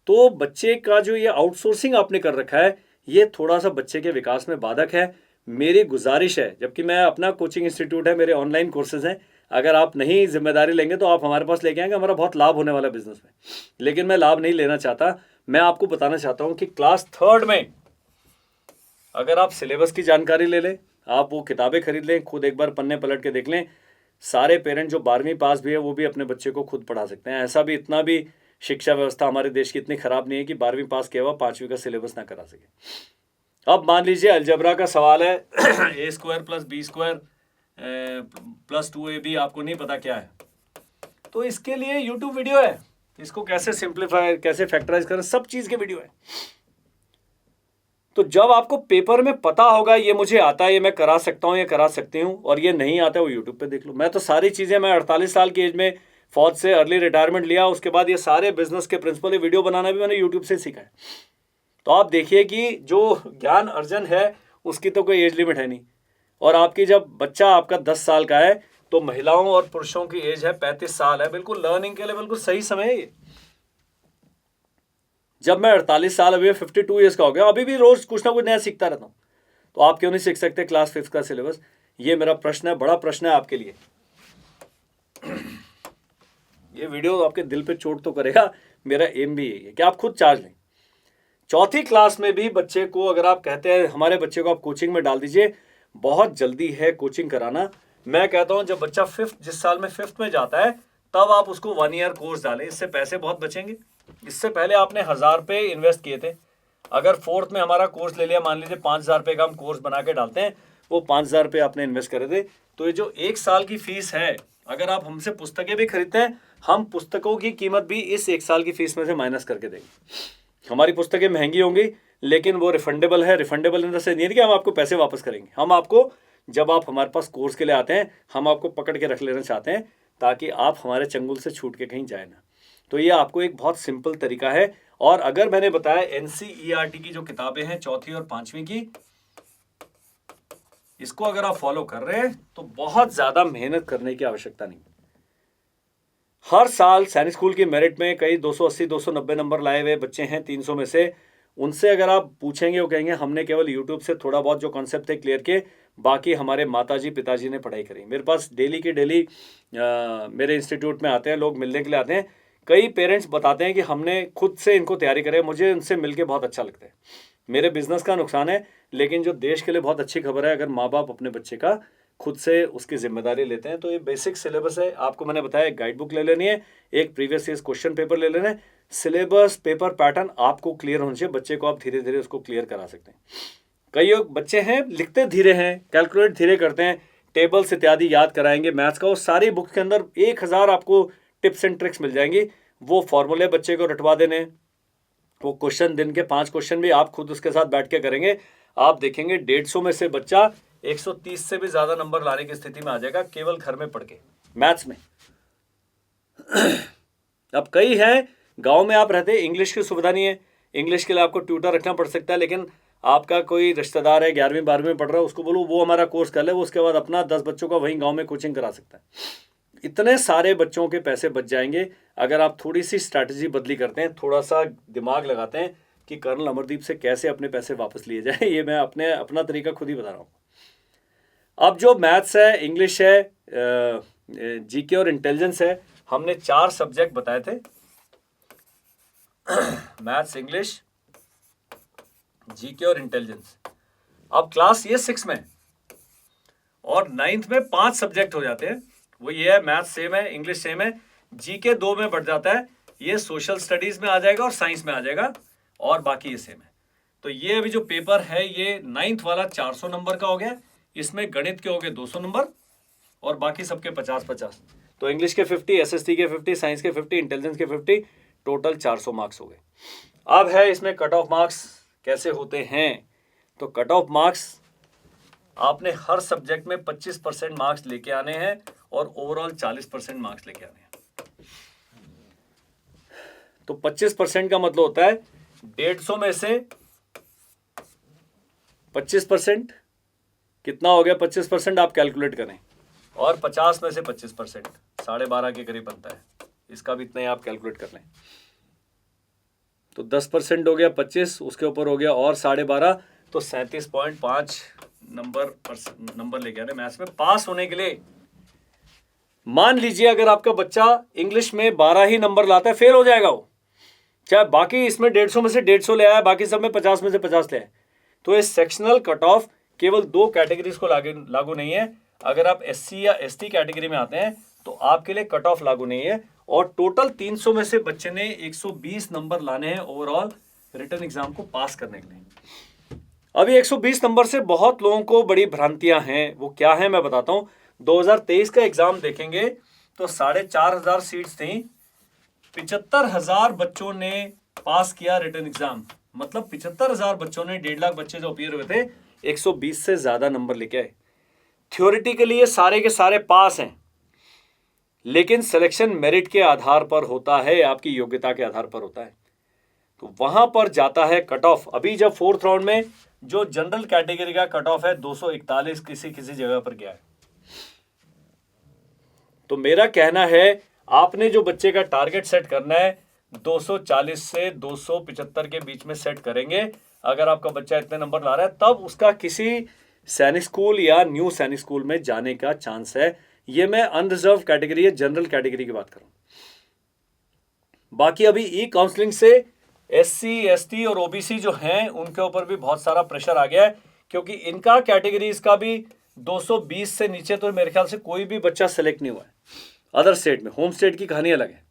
तो बच्चे का जो ये आउटसोर्सिंग आपने कर रखा है, ये थोड़ा सा बच्चे के विकास में बाधक है। मेरी गुजारिश है, जबकि मैं अपना कोचिंग इंस्टीट्यूट है, मेरे ऑनलाइन कोर्सेज हैं, अगर आप नहीं जिम्मेदारी लेंगे तो आप हमारे पास लेके आएंगे, हमारा बहुत लाभ होने वाला बिजनेस में। लेकिन मैं लाभ नहीं लेना चाहता। मैं आपको बताना चाहता हूं कि क्लास 3rd में अगर आप सिलेबस की जानकारी ले लें, आप वो किताबें खरीद लें, खुद एक बार पन्ने पलट के देख लें। सारे पेरेंट जो 12वीं पास भी है वो भी अपने बच्चे को खुद पढ़ा सकते हैं। ऐसा भी इतना भी शिक्षा व्यवस्था हमारे देश की इतनी खराब नहीं है कि 12वीं पास किया हुआ 5वीं का सिलेबस ना करा सके। अब मान लीजिए अलजेब्रा का सवाल है a² + b² + 2ab, आपको नहीं पता क्या है, तो इसके लिए यूट्यूब वीडियो है, इसको कैसे सिंप्लीफाई, कैसे फैक्टराइज करें, सब चीज के वीडियो है। तो जब आपको पेपर में पता होगा ये मुझे आता है, ये मैं करा सकता हूँ, ये करा सकती हूँ, और ये नहीं आता है वो यूट्यूब पे देख लो। मैं तो सारी चीज़ें, मैं 48 साल की एज में फौज से अर्ली रिटायरमेंट लिया, उसके बाद ये सारे बिजनेस के प्रिंसिपल, ये वीडियो बनाना भी मैंने यूट्यूब से सीखा है। तो आप देखिए कि जो ज्ञान अर्जन है उसकी तो कोई एज लिमिट है नहीं। और आपकी जब बच्चा आपका 10 साल का है तो महिलाओं और पुरुषों की एज है 35 साल है, बिल्कुल लर्निंग के लिए बिल्कुल सही समय है ये। जब मैं 48 साल, अभी 52 ईयर्स का हो गया, अभी भी रोज कुछ ना कुछ नया सीखता रहता हूँ। तो आप क्यों नहीं सीख सकते क्लास 5th का सिलेबस? ये मेरा प्रश्न है, बड़ा प्रश्न है आपके लिए। ये वीडियो आपके दिल पे चोट तो करेगा, मेरा एम भी यही है कि आप खुद चार्ज लें। चौथी क्लास में भी बच्चे को अगर आप कहते हैं हमारे बच्चे को आप कोचिंग में डाल दीजिए, बहुत जल्दी है कोचिंग कराना। मैं कहता हूं जब बच्चा जिस साल में 5th में जाता है तब आप उसको 1 ईयर कोर्स डालें, इससे पैसे बहुत बचेंगे। इससे पहले आपने 1000 रुपये इन्वेस्ट किए थे, अगर 4th में हमारा कोर्स ले लिया, मान लीजिए 5,000 रुपये का हम कोर्स बना के डालते हैं, वो 5,000 रुपये आपने इन्वेस्ट करे थे, तो ये जो 1 साल की फीस है, अगर आप हमसे पुस्तकें भी खरीदते हैं, हम पुस्तकों की कीमत भी इस 1 साल की फीस में से माइनस करके देंगे। हमारी पुस्तकें महंगी होंगी लेकिन वो रिफंडेबल है। रिफंडेबल इन द सेंस नहीं कि हम आपको पैसे वापस करेंगे, हम आपको, जब आप हमारे पास कोर्स के लिए आते हैं, हम आपको पकड़ के रख लेना चाहते हैं ताकि आप हमारे चंगुल से छूट के कहीं जाए ना। तो ये आपको एक बहुत सिंपल तरीका है। और अगर मैंने बताया NCERT की जो किताबें हैं 4वीं और 5वीं की, इसको अगर आप फॉलो कर रहे हैं तो बहुत ज्यादा मेहनत करने की आवश्यकता नहीं। हर साल सैनिक स्कूल की मेरिट में कई 280-290 नंबर लाए हुए बच्चे हैं 300 में से। उनसे अगर आप पूछेंगे, वो कहेंगे हमने केवल यूट्यूब से थोड़ा बहुत जो कॉन्सेप्ट थे क्लियर किए, बाकी हमारे माताजी पिताजी ने पढ़ाई करी। मेरे पास डेली की डेली मेरे इंस्टीट्यूट में आते हैं लोग, मिलने के लिए आते हैं। कई पेरेंट्स बताते हैं कि हमने खुद से इनको तैयारी करे, मुझे उनसे मिलके बहुत अच्छा लगता है। मेरे बिजनेस का नुकसान है, लेकिन जो देश के लिए बहुत अच्छी खबर है, अगर माँ बाप अपने बच्चे का खुद से उसकी जिम्मेदारी लेते हैं। तो ये बेसिक सिलेबस है, आपको मैंने बताया, एक गाइड बुक ले लेनी है, एक प्रीवियस ईयर क्वेश्चन पेपर ले लेना है, सिलेबस, पेपर पैटर्न आपको क्लियर होना चाहिए। बच्चे को आप धीरे धीरे उसको क्लियर करा सकते हैं। कई बच्चे हैं लिखते धीरे हैं, कैलकुलेट धीरे करते हैं, टेबल्स इत्यादि याद कराएंगे मैथ्स का, वो सारी बुक के अंदर 1000 आपको टिप्स एंड ट्रिक्स मिल जाएंगी। वो फॉर्मूले बच्चे को रटवा देने, वो क्वेश्चन, दिन के 5 क्वेश्चन भी आप खुद उसके साथ बैठ के करेंगे। आप देखेंगे 150 में से बच्चा 130 से भी ज्यादा नंबर लाने की स्थिति में आ जाएगा केवल घर में पढ़ के मैथ्स में। अब कई हैं गांव में आप रहते हैं, इंग्लिश की सुविधा नहीं है, इंग्लिश के लिए आपको ट्यूटर रखना पड़ सकता है, लेकिन आपका कोई रिश्तेदार है 11वीं 12वीं में पढ़ रहा है, उसको बोलो वो हमारा कोर्स कर ले, वो उसके बाद अपना 10 बच्चों का वहीं गांव में कोचिंग करा सकता है। इतने सारे बच्चों के पैसे बच जाएंगे अगर आप थोड़ी सी स्ट्रैटेजी बदली करते हैं, थोड़ा सा दिमाग लगाते हैं कि कर्नल अमरदीप से कैसे अपने पैसे वापस लिए जाए। ये मैं अपना तरीका खुद ही बता रहा हूँ। अब जो मैथ्स है, इंग्लिश है, जीके और इंटेलिजेंस है, हमने 4 सब्जेक्ट बताए थे, मैथ्स, इंग्लिश, जीके और इंटेलिजेंस। अब क्लास ये 6 में और 9th में 5 सब्जेक्ट हो जाते हैं। वो ये है, मैथ्स सेम है, इंग्लिश सेम है, जीके 2 में बढ़ जाता है, ये सोशल स्टडीज में आ जाएगा और साइंस में आ जाएगा, और बाकी ये सेम है। तो ये अभी जो पेपर है ये 9th वाला 400 नंबर का हो गया, इसमें गणित के हो गए 200 नंबर और बाकी सबके 50-50। तो इंग्लिश के 50, एसएसटी के 50, साइंस के 50, इंटेलिजेंस के 50, टोटल 400 मार्क्स हो गए। अब है इसमें कट ऑफ मार्क्स कैसे होते हैं। तो कट ऑफ मार्क्स आपने हर सब्जेक्ट में 25% मार्क्स लेके आने हैं और ओवरऑल 40% मार्क्स लेके आने हैं। तो 25% का मतलब होता है 150 में से 25% कितना हो गया, 25% आप कैलकुलेट करें, और 50 में से 25% 12.5 के करीब बनता है, इसका भी इतना ही आप कैलकुलेट कर लें। तो 10% हो गया 25, उसके ऊपर हो गया और 12.5, तो 37.5 नंबर लेके आने मैथ्स में पास होने के लिए। मान लीजिए अगर आपका बच्चा इंग्लिश में 12 ही नंबर लाता है, फेल हो जाएगा वो, चाहे बाकी इसमें 150 में से 150 ले आया, बाकी सब में 50 में से 50 ले आए। तो ये सेक्शनल कट ऑफ केवल 2 कैटेगरीज को लागू नहीं है। अगर आप एससी या एसटी कैटेगरी में आते हैं तो आपके लिए कट ऑफ लागू नहीं है, और टोटल 300 में से बच्चे ने 120 नंबर लाने हैं ओवरऑल रिटन एग्जाम को पास करने के लिए। अभी 120 नंबर से बहुत लोगों को बड़ी भ्रांतियां हैं, वो क्या है मैं बताता हूं। 2023 का एग्जाम देखेंगे तो 4,500 सीट्स थी, 75,000 बच्चों ने पास किया रिटन एग्जाम, मतलब 75,000 बच्चों ने, 1.5 लाख बच्चे जो अपीयर हुए थे, 120 से ज्यादा नंबर लेके आए। थ्योरेटिकली ये सारे के सारे पास हैं, लेकिन सिलेक्शन मेरिट के आधार पर होता है, आपकी योग्यता के आधार पर होता है, तो वहां पर जाता है कट ऑफ। अभी जब 4th राउंड में जो जनरल कैटेगरी का कट ऑफ है 241 किसी जगह पर गया है। तो मेरा कहना है आपने जो बच्चे का टारगेट सेट करना है 240 से 275 के बीच में सेट करेंगे। अगर आपका बच्चा इतने नंबर ला रहा है तब उसका किसी सैनिक स्कूल या न्यू सैनिक स्कूल में जाने का चांस है। ये मैं अनरिजर्व कैटेगरी है, जनरल कैटेगरी की बात कर रहा हूं। बाकी अभी ई काउंसलिंग से एससी, एसटी और ओबीसी जो हैं उनके ऊपर भी बहुत सारा प्रेशर आ गया है, क्योंकि इनका कैटेगरीज का भी 220 से नीचे तो मेरे ख्याल से कोई भी बच्चा सेलेक्ट नहीं हुआ है। अदर स्टेट में, होम स्टेट की कहानी अलग है,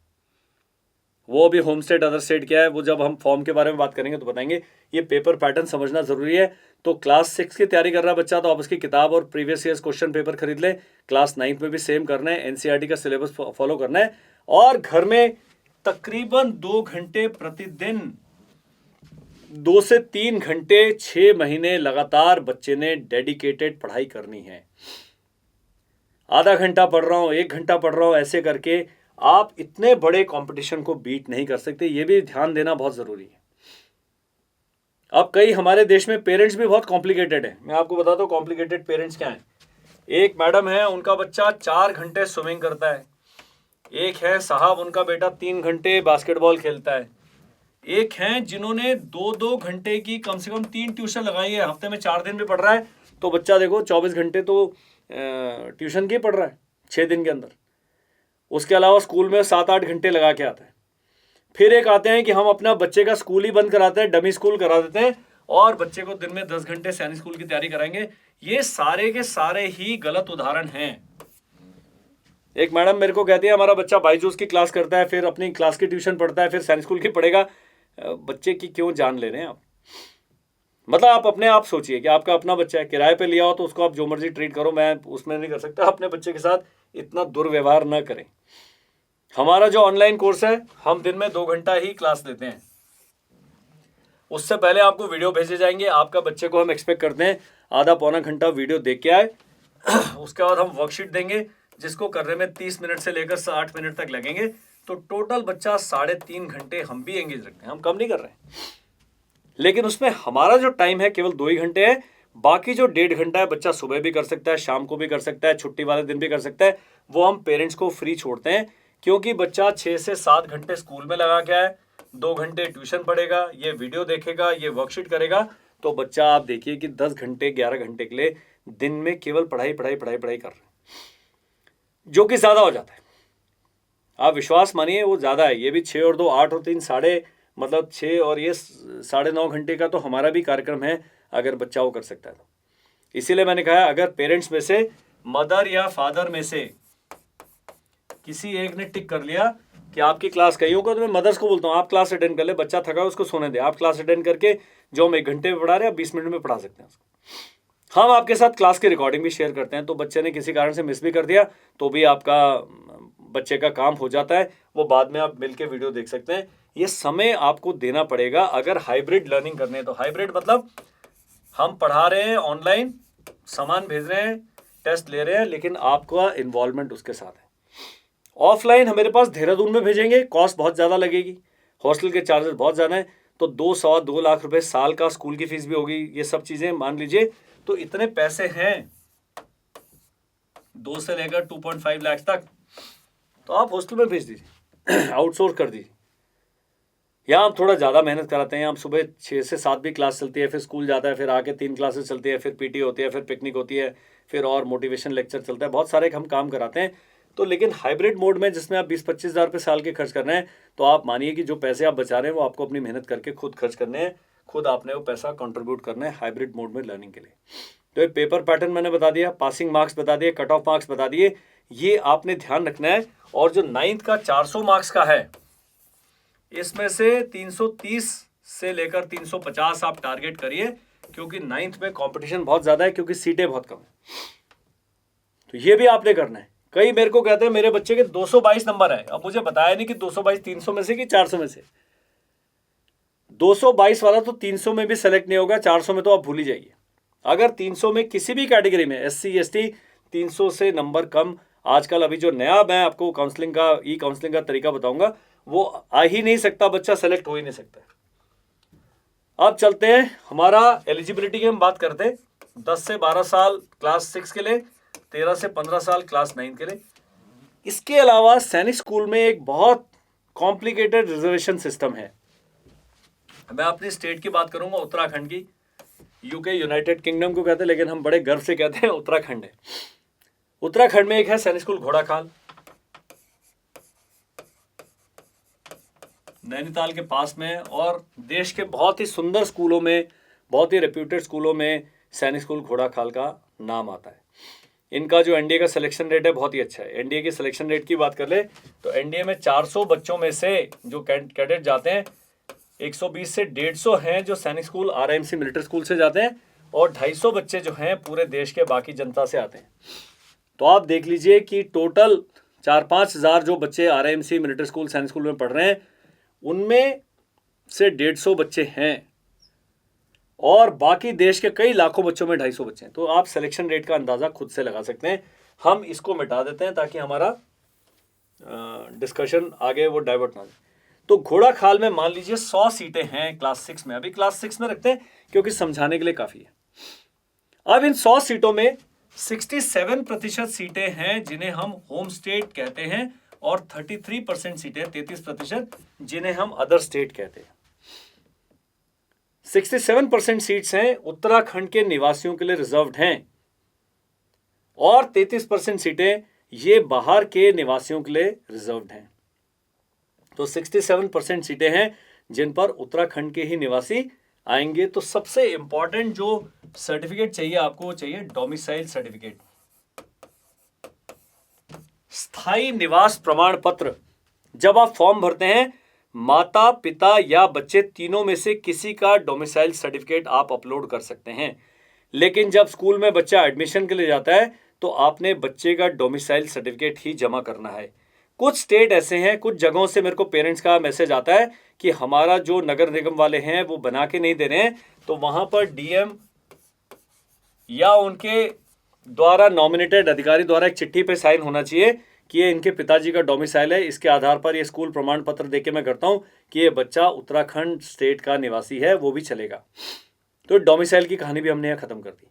वो भी होम स्टेट अदर स्टेट क्या है वो जब हम फॉर्म के बारे में बात करेंगे तो बताएंगे। ये पेपर पैटर्न समझना जरूरी है। तो क्लास 6 की तैयारी कर रहा है बच्चा तो आप उसकी किताब और प्रीवियस ईयर्स क्वेश्चन पेपर खरीद ले। क्लास 9th में भी सेम करना है, एनसीईआरटी का सिलेबस फॉलो करना है, और घर में तकरीबन 2 घंटे प्रतिदिन, 2 से 3 घंटे 6 महीने लगातार बच्चे ने डेडिकेटेड पढ़ाई करनी है। आधा घंटा पढ़ रहा हूं, 1 घंटा पढ़ रहा हूं, ऐसे करके आप इतने बड़े कंपटीशन को बीट नहीं कर सकते। ये भी ध्यान देना बहुत जरूरी है। अब कई हमारे देश में पेरेंट्स भी बहुत कॉम्प्लिकेटेड है। मैं आपको बताता हूं कॉम्प्लिकेटेड पेरेंट्स क्या हैं। एक मैडम है, उनका बच्चा 4 घंटे स्विमिंग करता है। एक है साहब, उनका बेटा 3 घंटे बास्केटबॉल खेलता है। एक हैं जिन्होंने 2-2 घंटे की कम से कम 3 ट्यूशन लगाई है, हफ्ते में 4 दिन भी पढ़ रहा है। तो बच्चा देखो 24 घंटे तो ट्यूशन की पढ़ रहा है 6 दिन के अंदर। उसके अलावा स्कूल में 7-8 घंटे लगा के आता है। फिर एक आते हैं कि हम अपना बच्चे का स्कूल ही बंद कराते हैं, डमी स्कूल करा देते हैं, और बच्चे को दिन में 10 घंटे सैनिक स्कूल की तैयारी कराएंगे। ये सारे के सारे ही गलत उदाहरण हैं। एक मैडम मेरे को कहती है हमारा बच्चा बायजूस की क्लास करता है, फिर अपनी क्लास की ट्यूशन पढ़ता है, फिर सैनिक स्कूल की पढ़ेगा। बच्चे की क्यों जान ले रहे हैं आप? मतलब आप अपने आप सोचिए कि आपका अपना बच्चा है, किराए पे लिया हो तो उसको आप जो मर्जी ट्रीट करो, मैं उसमें नहीं कर सकता। अपने बच्चे के साथ इतना दुर्व्यवहार न करें। हमारा जो ऑनलाइन कोर्स है, हम दिन में 2 घंटा ही क्लास लेते हैं। उससे पहले आपको वीडियो भेजे जाएंगे। आपका बच्चे को हम एक्सपेक्ट करते हैं आधा पौना घंटा वीडियो देख के आए। उसके बाद हम वर्कशीट देंगे जिसको करने में 30 मिनट से लेकर 60 मिनट तक लगेंगे। तो टोटल बच्चा 3.5 घंटे हम भी एंगेज रखते हैं, हम कम नहीं कर रहे हैं। लेकिन उसमें हमारा जो टाइम है केवल 2 ही घंटे है। बाकी जो 1.5 घंटा है बच्चा सुबह भी कर सकता है, शाम को भी कर सकता है, छुट्टी वाले दिन भी कर सकता है। वो हम पेरेंट्स को फ्री छोड़ते हैं, क्योंकि बच्चा 6 से 7 घंटे स्कूल में लगा के आए, 2 घंटे ट्यूशन पढ़ेगा, ये वीडियो देखेगा, ये वर्कशीट करेगा। तो बच्चा आप देखिए कि 10 घंटे 11 घंटे के लिए दिन में केवल पढ़ाई पढ़ाई पढ़ाई पढ़ाई कर रहे हैं, जो कि ज़्यादा हो जाता है। आप विश्वास मानिए वो ज़्यादा है। ये भी 6 और 2 8 और 3 साढ़े, मतलब 6 और ये 9.5 घंटे का तो हमारा भी कार्यक्रम है, अगर बच्चा वो कर सकता है तो। इसीलिए मैंने कहा अगर पेरेंट्स में से मदर या फादर में से किसी एक ने टिक कर लिया कि आपकी क्लास कहीं को, तो मैं मदर्स को बोलता हूँ आप क्लास अटेंड कर ले, बच्चा थका है उसको सोने दे। आप क्लास अटेंड करके जो हम 1 घंटे में पढ़ा रहे हैं, 20 मिनट में पढ़ा सकते हैं उसको। हम आपके साथ क्लास की रिकॉर्डिंग भी शेयर करते हैं, तो बच्चे ने किसी कारण से मिस भी कर दिया तो भी आपका बच्चे का काम हो जाता है, वो बाद में आप मिलके वीडियो देख सकते हैं। ये समय आपको देना पड़ेगा अगर हाइब्रिड लर्निंग करनी है तो। हाइब्रिड मतलब हम पढ़ा रहे हैं ऑनलाइन, सामान भेज रहे हैं, टेस्ट ले रहे हैं, लेकिन आपका इन्वॉल्वमेंट उसके साथ है। ऑफलाइन हमारे पास देहरादून में भेजेंगे, कॉस्ट बहुत ज़्यादा लगेगी, हॉस्टल के चार्जेस बहुत ज़्यादा हैं, तो 2 लाख रुपए साल का स्कूल की फीस भी होगी, ये सब चीज़ें मान लीजिए। तो इतने पैसे हैं 2 से लेकर 2.5 लाख तक, तो आप हॉस्टल में भेज दीजिए, आउटसोर्स कर दीजिए। यहाँ हम थोड़ा ज़्यादा मेहनत कराते हैं। हम सुबह 6 से 7 भी क्लास चलती है, फिर स्कूल जाता है, फिर आके 3 क्लासेस चलती है, फिर पीटी होती है, फिर पिकनिक होती है, फिर और मोटिवेशन लेक्चर चलता है, बहुत सारे हम काम कराते हैं। तो लेकिन हाइब्रिड मोड में जिसमें आप 20-25 हज़ार रुपये साल के खर्च कर रहे हैं, तो आप मानिए कि जो पैसे आप बचा रहे हैं वो आपको अपनी मेहनत करके खुद खर्च करने हैं, खुद आपने वो पैसा कंट्रीब्यूट करना है हाइब्रिड मोड में लर्निंग के लिए। तो एक पेपर पैटर्न मैंने बता दिया, पासिंग मार्क्स बता दिए, कट ऑफ मार्क्स बता दिए, ये आपने ध्यान रखना है। और जो 9th का 400 मार्क्स का है, इसमें से 330 से लेकर 350 आप टारगेट करिए, क्योंकि 9th में कंपटीशन बहुत ज़्यादा है, क्योंकि सीटें बहुत कम है। तो ये भी आपने करना है। कई मेरे को कहते हैं मेरे बच्चे के 222 नंबर है। अब मुझे बताया नहीं कि 222 300 में से कि 400 में से। 222 वाला तो 300 में भी सेलेक्ट नहीं होगा, 400 में तो आप भूल ही जाइए। अगर 300 में किसी भी कैटेगरी में SC ST 300 से नंबर कम, आजकल अभी जो नया मैं आपको काउंसलिंग का काउंसलिंग का तरीका बताऊंगा, वो आ ही नहीं सकता, बच्चा सेलेक्ट हो ही नहीं सकता। अब चलते हैं हमारा एलिजिबिलिटी की हम बात करते हैं। 10 से 12 साल क्लास 6 के लिए, 13 से 15 साल क्लास 9 के लिए। इसके अलावा सैनिक स्कूल में एक बहुत कॉम्प्लिकेटेड रिजर्वेशन सिस्टम है। मैं अपनी स्टेट की बात करूंगा, उत्तराखंड की। यूके यूनाइटेड किंगडम को कहते हैं, लेकिन हम बड़े गर्व से कहते हैं उत्तराखंड है। उत्तराखंड में एक है सैनिक स्कूल घोड़ाखाल, नैनीताल के पास में, और देश के बहुत ही सुंदर स्कूलों में, बहुत ही रेप्यूटेड स्कूलों में सैनिक स्कूल घोड़ाखाल का नाम आता है। इनका जो एनडीए का सिलेक्शन रेट है बहुत ही अच्छा है। एनडीए की सिलेक्शन रेट की बात कर ले तो एनडीए में 400 बच्चों में से जो कैडेट जाते हैं, 120 से 150 हैं जो सैनिक स्कूल RIMC मिलिट्री स्कूल से जाते हैं, और 250 बच्चे जो हैं पूरे देश के बाकी जनता से आते हैं। तो आप देख लीजिए कि टोटल 4-5 हज़ार जो बच्चे RIMC मिलिट्री स्कूल सैनिक स्कूल में पढ़ रहे हैं, उनमें से 150 बच्चे हैं, और बाकी देश के कई लाखों बच्चों में 250 बच्चे हैं। तो आप सिलेक्शन रेट का अंदाज़ा खुद से लगा सकते हैं। हम इसको मिटा देते हैं ताकि हमारा डिस्कशन आगे वो डाइवर्ट ना हो। तो घोड़ाखाल में मान लीजिए 100 सीटें हैं क्लास 6 में। अभी क्लास 6 में रखते हैं क्योंकि समझाने के लिए काफ़ी है। अब इन 100 सीटों में 67% सीटें हैं जिन्हें हम होम स्टेट कहते हैं, और 33% सीटें, 33% जिन्हें हम अदर स्टेट कहते हैं। 67% सीट्स हैं उत्तराखंड के निवासियों के लिए रिजर्व्ड हैं, और 33% सीटें ये बाहर के निवासियों के लिए रिजर्व्ड हैं। तो 67% सीटें हैं जिन पर उत्तराखंड के ही निवासी आएंगे। तो सबसे इंपॉर्टेंट जो सर्टिफिकेट चाहिए आपको, वो चाहिए डोमिसाइल सर्टिफिकेट। स्थायी निवास प्रमाण पत्र, जब आप फॉर्म भरते हैं, माता पिता या बच्चे तीनों में से किसी का डोमिसाइल सर्टिफिकेट आप अपलोड कर सकते हैं। लेकिन जब स्कूल में बच्चा एडमिशन के लिए जाता है तो आपने बच्चे का डोमिसाइल सर्टिफिकेट ही जमा करना है। कुछ स्टेट ऐसे हैं, कुछ जगहों से मेरे को पेरेंट्स का मैसेज आता है कि हमारा जो नगर निगम वाले हैं वो बना के नहीं दे रहे हैं, तो वहां पर डीएम या उनके द्वारा नॉमिनेटेड अधिकारी द्वारा एक चिट्ठी पे साइन होना चाहिए कि ये इनके पिताजी का डोमिसाइल है, इसके आधार पर ये स्कूल प्रमाण पत्र देके मैं करता हूँ कि ये बच्चा उत्तराखंड स्टेट का निवासी है, वो भी चलेगा। तो डोमिसाइल की कहानी भी हमने यहाँ खत्म कर दी।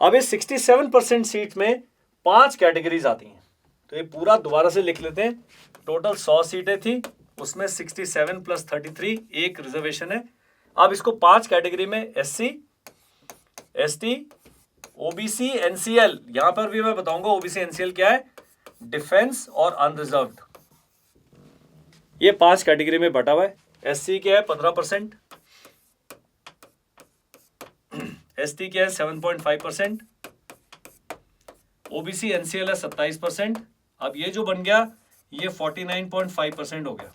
अब इस 67% सीट में 5 कैटेगरीज आती हैं, तो ये पूरा दोबारा से लिख लेते हैं। टोटल 100 सीटें थी, उसमें 67 + 33 एक रिजर्वेशन है। अब इसको 5 कैटेगरी में SC, ST, OBC, NCL, यहां पर भी मैं बताऊंगा OBC NCL क्या है, डिफेंस और अनरिजर्व्ड, ये 5 कैटेगरी में बटा हुआ है। SC क्या है 15%, ST क्या है 7.5%, OBC NCL है 27%। अब ये जो बन गया ये 49.5% हो गया,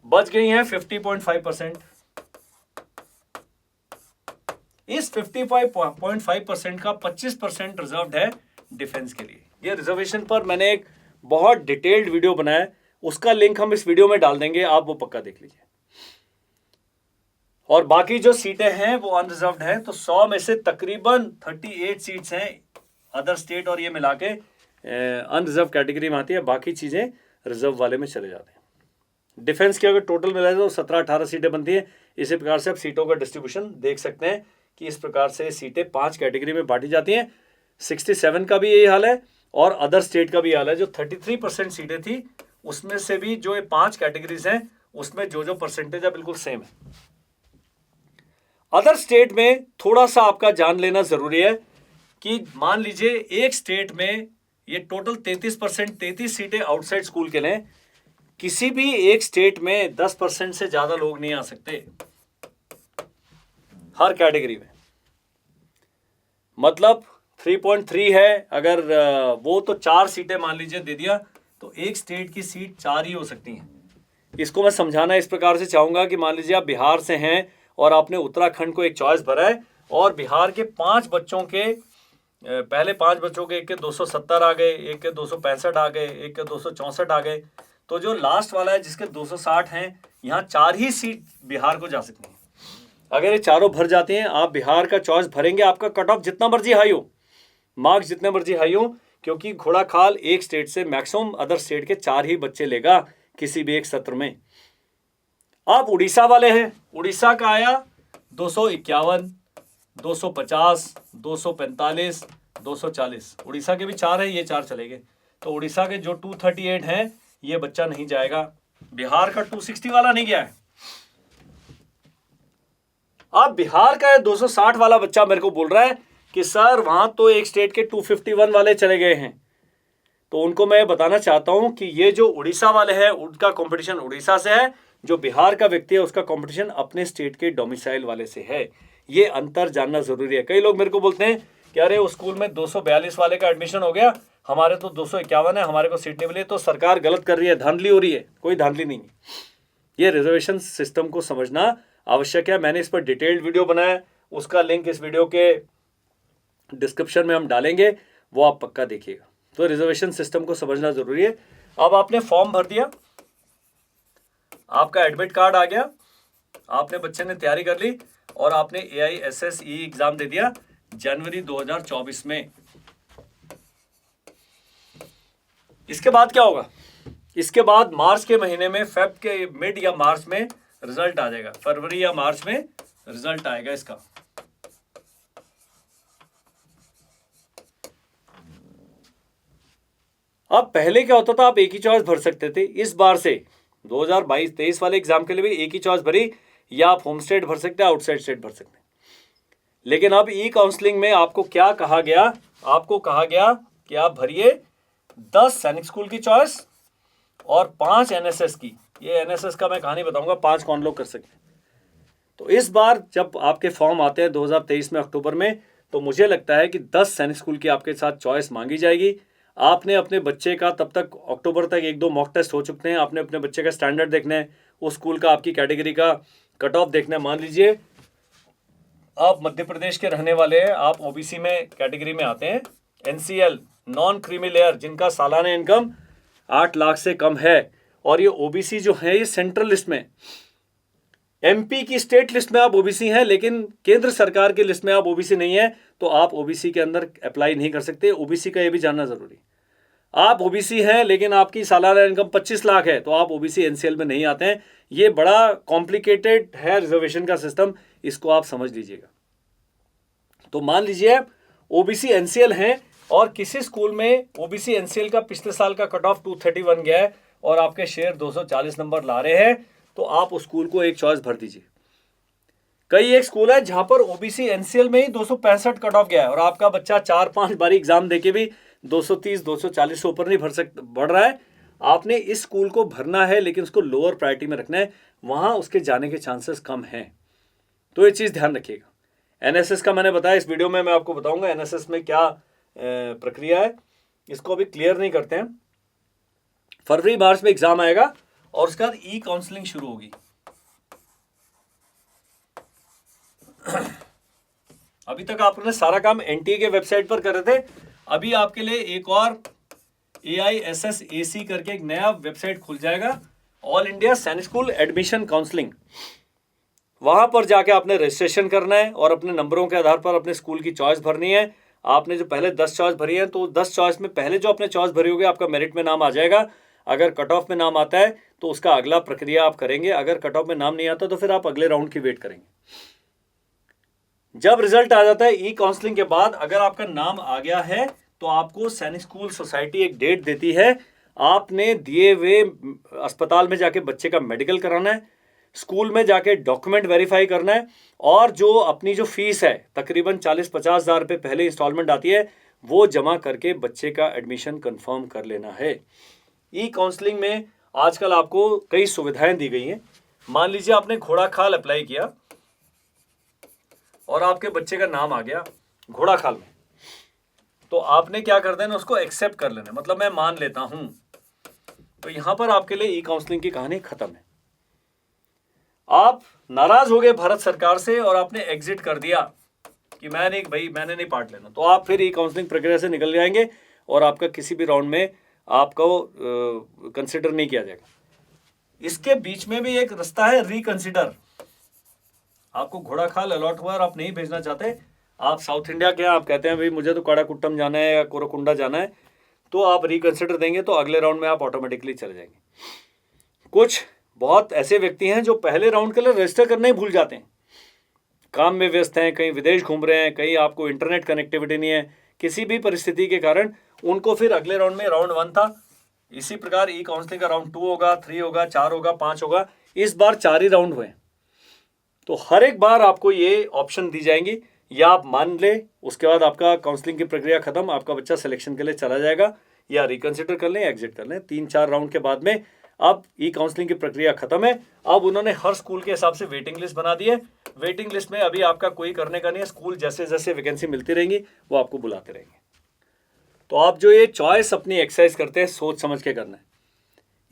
बच गई हैं 50.5%। इस 55.5% का 25% रिजर्व्ड है डिफेंस के लिए। ये रिजर्वेशन पर मैंने एक बहुत डिटेल्ड वीडियो बनाया है, उसका लिंक हम इस वीडियो में डाल देंगे, आप वो पक्का देख लीजिए। और बाकी जो सीटें हैं वो अनरिजर्व्ड हैं, तो 100 में से तकरीबन 38 सीट्स हैं अदर स्टेट, और ये मिला के अनरिजर्व कैटेगरी में आती है, बाकी चीजें रिजर्व वाले में चले जाते हैं। डिफेंस की अगर टोटल मिला तो 17-18 सीटें बनती हैं। इसी प्रकार से आप सीटों का डिस्ट्रीब्यूशन देख सकते हैं कि इस प्रकार से सीटें 5 कैटेगरी में बांटी जाती हैं। 67 का भी यही हाल है और अदर स्टेट का भी हाल है। जो 33% सीटें थी उसमें से भी जो ये 5 कैटेगरीज हैं उसमें जो परसेंटेज है बिल्कुल सेम है। अदर स्टेट में थोड़ा सा आपका जान लेना जरूरी है कि मान लीजिए एक स्टेट में ये टोटल 33%, 33 सीटें आउटसाइड स्कूल के लिए, किसी भी एक स्टेट में 10% से ज्यादा लोग नहीं आ सकते हर कैटेगरी में। मतलब 3.3 है, अगर वो तो 4 सीटें मान लीजिए दे दिया तो एक स्टेट की सीट 4 ही हो सकती हैं। इसको मैं समझाना इस प्रकार से चाहूंगा कि मान लीजिए आप बिहार से हैं और आपने उत्तराखंड को एक चॉइस भरा है और बिहार के 5 बच्चों के पहले 5 बच्चों के एक के 270 आ गए, एक के 265 आ गए, एक के 264 आ गए, तो जो लास्ट वाला है जिसके 260 हैं, यहाँ 4 ही सीट बिहार को जा सकती हैं। अगर ये चारों भर जाते हैं, आप बिहार का चॉइस भरेंगे, आपका कट ऑफ जितना मर्जी हाई हो, मार्क्स जितने मर्जी हाई हो, क्योंकि घोड़ा खाल एक स्टेट से मैक्सिमम अदर स्टेट के 4 ही बच्चे लेगा किसी भी एक सत्र में। आप उड़ीसा वाले हैं, उड़ीसा का आया 251, 250, 245, 240, उड़ीसा के भी 4 है, ये 4 चलेंगे, तो उड़ीसा के जो 238 हैं ये बच्चा नहीं जाएगा। बिहार का 260 वाला नहीं गया है। अब बिहार का 260 वाला बच्चा मेरे को बोल रहा है कि सर वहां तो एक स्टेट के 251 वाले चले गए हैं, तो उनको मैं बताना चाहता हूं कि ये जो उड़ीसा वाले हैं उनका कंपटीशन उड़ीसा से है, जो बिहार का व्यक्ति है उसका कंपटीशन अपने स्टेट के डोमिसाइल वाले से है। ये अंतर जानना जरूरी है। कई लोग मेरे को बोलते हैं कि अरे उस स्कूल में 242 वाले का एडमिशन हो गया, हमारे तो 251 है, हमारे को सीट नहीं मिली, तो सरकार गलत कर रही है, धांधली हो रही है। कोई धांधली नहीं है, ये रिजर्वेशन सिस्टम को समझना आवश्यक है। मैंने इस पर डिटेल्ड वीडियो बनाया, उसका लिंक इस वीडियो के डिस्क्रिप्शन में हम डालेंगे, वो आप पक्का देखिएगा। तो रिजर्वेशन सिस्टम को समझना जरूरी है। अब आपने फॉर्म भर दिया, आपका एडमिट कार्ड आ गया, आपने बच्चे ने तैयारी कर ली और आपने AISSE एग्जाम दे दिया जनवरी 2024 में। इसके बाद क्या होगा? इसके बाद मार्च के महीने में, फेब के मिड या मार्च में रिजल्ट आ जाएगा, फरवरी या मार्च में रिजल्ट आएगा इसका। अब पहले क्या होता था, आप एक ही चॉइस भर सकते थे। इस बार से 2022-23 वाले एग्जाम के लिए भी एक ही चॉइस भरी, या आप होम स्टेट भर सकते हैं, आउटसाइड स्टेट भर सकते हैं। लेकिन अब ई काउंसलिंग में आपको क्या कहा गया? आपको कहा गया कि आप भरिए 10 सैनिक स्कूल की चॉइस और 5 NSS की। ये NSS का मैं कहानी बताऊंगा, 5 कौन लोग कर सकते हैं। तो इस बार जब आपके फॉर्म आते हैं 2023 में अक्टूबर में, तो मुझे लगता है कि 10 सैनिक स्कूल की आपके साथ चॉइस मांगी जाएगी। आपने अपने बच्चे का तब तक अक्टूबर तक 1-2 मॉक टेस्ट हो चुके हैं, आपने अपने बच्चे का स्टैंडर्ड देखना है, उस स्कूल का आपकी कैटेगरी का कट ऑफ देखना है। मान लीजिए आप मध्य प्रदेश के रहने वाले हैं, आप ओबीसी में कैटेगरी में आते हैं, एनसीएल नॉन क्रीमी लेयर, जिनका सालाना इनकम 8 लाख से कम है, और ये ओबीसी जो है ये सेंट्रल लिस्ट में, एमपी की स्टेट लिस्ट में आप ओबीसी हैं, लेकिन केंद्र सरकार की लिस्ट में आप ओबीसी नहीं है, तो आप ओबीसी के अंदर अप्लाई नहीं कर सकते। ओबीसी का ये भी जानना जरूरी। आप ओबीसी हैं लेकिन आपकी सालाना इनकम 25 लाख है, तो आप ओबीसी एनसीएल में नहीं आते हैं। ये बड़ा कॉम्प्लिकेटेड है रिजर्वेशन का सिस्टम, इसको आप समझ लीजिएगा। तो मान लीजिए ओबीसी एनसीएल हैं और किसी स्कूल में ओबीसी एनसीएल का पिछले साल का कट ऑफ 231 गया है और आपके शेयर 240 नंबर ला रहे हैं, तो आप उस स्कूल को एक चॉइस भर दीजिए। कई एक स्कूल है जहां पर ओबीसी एनसीएल में ही 265 कट ऑफ गया है और आपका बच्चा 4-5 बारी एग्जाम देके भी 230-240 से ऊपर नहीं बढ़ रहा है। आपने इस स्कूल को भरना है, लेकिन उसको लोअर प्रायोरिटी में रखना है, वहां उसके जाने के चांसेस कम हैं। तो ये चीज़ ध्यान रखिएगा। एनएसएस का मैंने बताया, इस वीडियो में मैं आपको बताऊंगा एनएसएस में क्या प्रक्रिया है। इसको अभी क्लियर नहीं करते हैं। फरवरी मार्च में एग्जाम आएगा और उसके बाद ई काउंसलिंग शुरू होगी। अभी तक आपने सारा काम एनटीए के वेबसाइट पर कर रहे थे, अभी आपके लिए एक और AISSAC करके एक नया वेबसाइट खुल जाएगा, ऑल इंडिया सैनिक स्कूल एडमिशन काउंसलिंग। वहां पर जाके आपने रजिस्ट्रेशन करना है और अपने नंबरों के आधार पर अपने स्कूल की चॉइस भरनी है। आपने जो पहले 10 चॉइस भरी है, तो 10 चॉइस में पहले जो आपने चॉइस भरी होगी आपका मेरिट में नाम आ जाएगा। अगर कट ऑफ में नाम आता है तो उसका अगला प्रक्रिया आप करेंगे, अगर कट ऑफ में नाम नहीं आता तो फिर आप अगले राउंड की वेट करेंगे। जब रिजल्ट आ जाता है ई काउंसलिंग के बाद, अगर आपका नाम आ गया है तो आपको सैनिक स्कूल सोसाइटी एक डेट देती है। आपने दिए हुए अस्पताल में जाके बच्चे का मेडिकल कराना है, स्कूल में जाके डॉक्यूमेंट वेरीफाई करना है, और जो अपनी जो फीस है तकरीबन 40-50 हज़ार रुपये पहले इंस्टॉलमेंट आती है, वो जमा करके बच्चे का एडमिशन कंफर्म कर लेना है। ई काउंसलिंग में आजकल आपको कई सुविधाएं दी गई हैं। मान लीजिए आपने घोड़ाखाल अप्लाई किया और आपके बच्चे का नाम आ गया घोड़ाखाल में, तो आपने क्या कर देना, उसको एक्सेप्ट कर लेना, मतलब मैं मान लेता हूं। तो यहां पर आपके लिए ई काउंसलिंग की कहानी खत्म है। आप नाराज हो गए भारत सरकार से और आपने एग्जिट कर दिया कि मैंने नहीं पार्ट लेना, तो आप फिर ई काउंसलिंग प्रक्रिया से निकल जाएंगे और आपका किसी भी राउंड में आपको कंसिडर नहीं किया जाएगा। इसके बीच में भी एक रास्ता है रिकंसिडर। आपको घोड़ाखाल अलॉट हुआ और आप नहीं भेजना चाहते, आप साउथ इंडिया के, आप कहते हैं भाई मुझे तो काड़ाकुट्टम जाना है या कोरकुंडा जाना है, तो आप रिकंसिडर देंगे तो अगले राउंड में आप ऑटोमेटिकली चले जाएंगे। कुछ बहुत ऐसे व्यक्ति हैं जो पहले राउंड के लिए रजिस्टर करना ही भूल जाते हैं, काम में व्यस्त हैं, कहीं विदेश घूम रहे हैं, कहीं आपको इंटरनेट कनेक्टिविटी नहीं है, किसी भी परिस्थिति के कारण उनको फिर अगले राउंड में, राउंड 1 था, इसी प्रकार ई काउंसलिंग का राउंड 2 होगा, 3 होगा, 4 होगा, 5 होगा, इस बार 4 ही राउंड हुए। तो हर एक बार आपको ये ऑप्शन दी जाएंगी, या आप मान ले, उसके बाद आपका काउंसलिंग की प्रक्रिया खत्म, आपका बच्चा सिलेक्शन के लिए चला जाएगा, या रिकंसिडर कर लें, एग्जिट कर लें। 3-4 राउंड के बाद में अब ई काउंसलिंग की प्रक्रिया खत्म है। अब उन्होंने हर स्कूल के हिसाब से वेटिंग लिस्ट बना दी है। वेटिंग लिस्ट में अभी आपका कोई करने का नहीं है, स्कूल जैसे जैसे वैकेंसी मिलती रहेंगी वो आपको बुलाते रहेंगे। तो आप जो ये चॉइस अपनी एक्सरसाइज करते हैं, सोच समझ के करना है।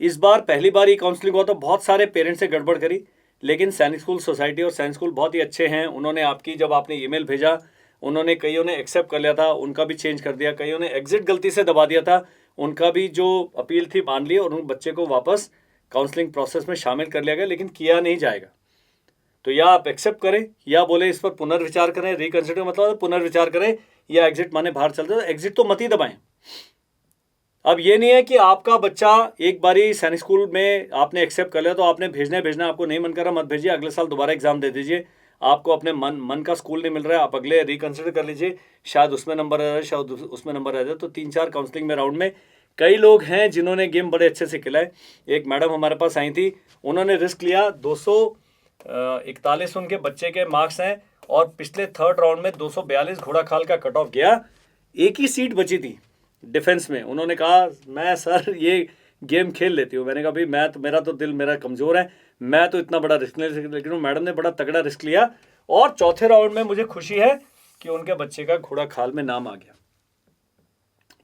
इस बार पहली बार ई काउंसलिंग हुआ तो बहुत सारे पेरेंट्स से गड़बड़ करी, लेकिन सैनिक स्कूल सोसाइटी और सैनिक स्कूल बहुत ही अच्छे हैं। उन्होंने आपकी, जब आपने ईमेल भेजा, उन्होंने कईयों ने एक्सेप्ट कर लिया था, उनका भी चेंज कर दिया, कईयों ने एग्जिट गलती से दबा दिया था, उनका भी जो अपील थी मान ली और उन बच्चे को वापस काउंसलिंग प्रोसेस में शामिल कर लिया गया, लेकिन किया नहीं जाएगा। तो या आप एक्सेप्ट करें या बोले इस पर पुनर्विचार करें। रिकंसिडर मतलब पुनर्विचार करें, या एग्जिट माने बाहर चलते, तो एग्जिट तो मत ही दबाएं। अब ये नहीं है कि आपका बच्चा एक बारी सैनिक स्कूल में आपने एक्सेप्ट कर लिया तो आपने भेजना, आपको नहीं मन कर रहा मत भेजिए, अगले साल दोबारा एग्जाम दे दीजिए। आपको अपने मन का स्कूल नहीं मिल रहा है, आप अगले रिकंसिडर कर लीजिए, शायद उसमें नंबर आ जाए, शायद उसमें नंबर आ जाए। तो 3-4 काउंसलिंग में राउंड में कई लोग हैं जिन्होंने गेम बड़े अच्छे से खेला है। एक मैडम हमारे पास आई थी, उन्होंने रिस्क लिया, 241 उनके बच्चे के मार्क्स हैं और पिछले 3rd राउंड में 242 घोड़ाखाल का कट ऑफ गया, एक ही सीट बची थी डिफेंस में। उन्होंने कहा मैं सर ये गेम खेल लेती हूँ। मैंने कहा भाई मेरा तो दिल मेरा कमज़ोर है, मैं तो इतना बड़ा रिस्क नहीं ले सकती, लेकिन वो मैडम ने बड़ा तगड़ा रिस्क लिया और 4थे राउंड में मुझे खुशी है कि उनके बच्चे का घोड़ाखाल में नाम आ गया।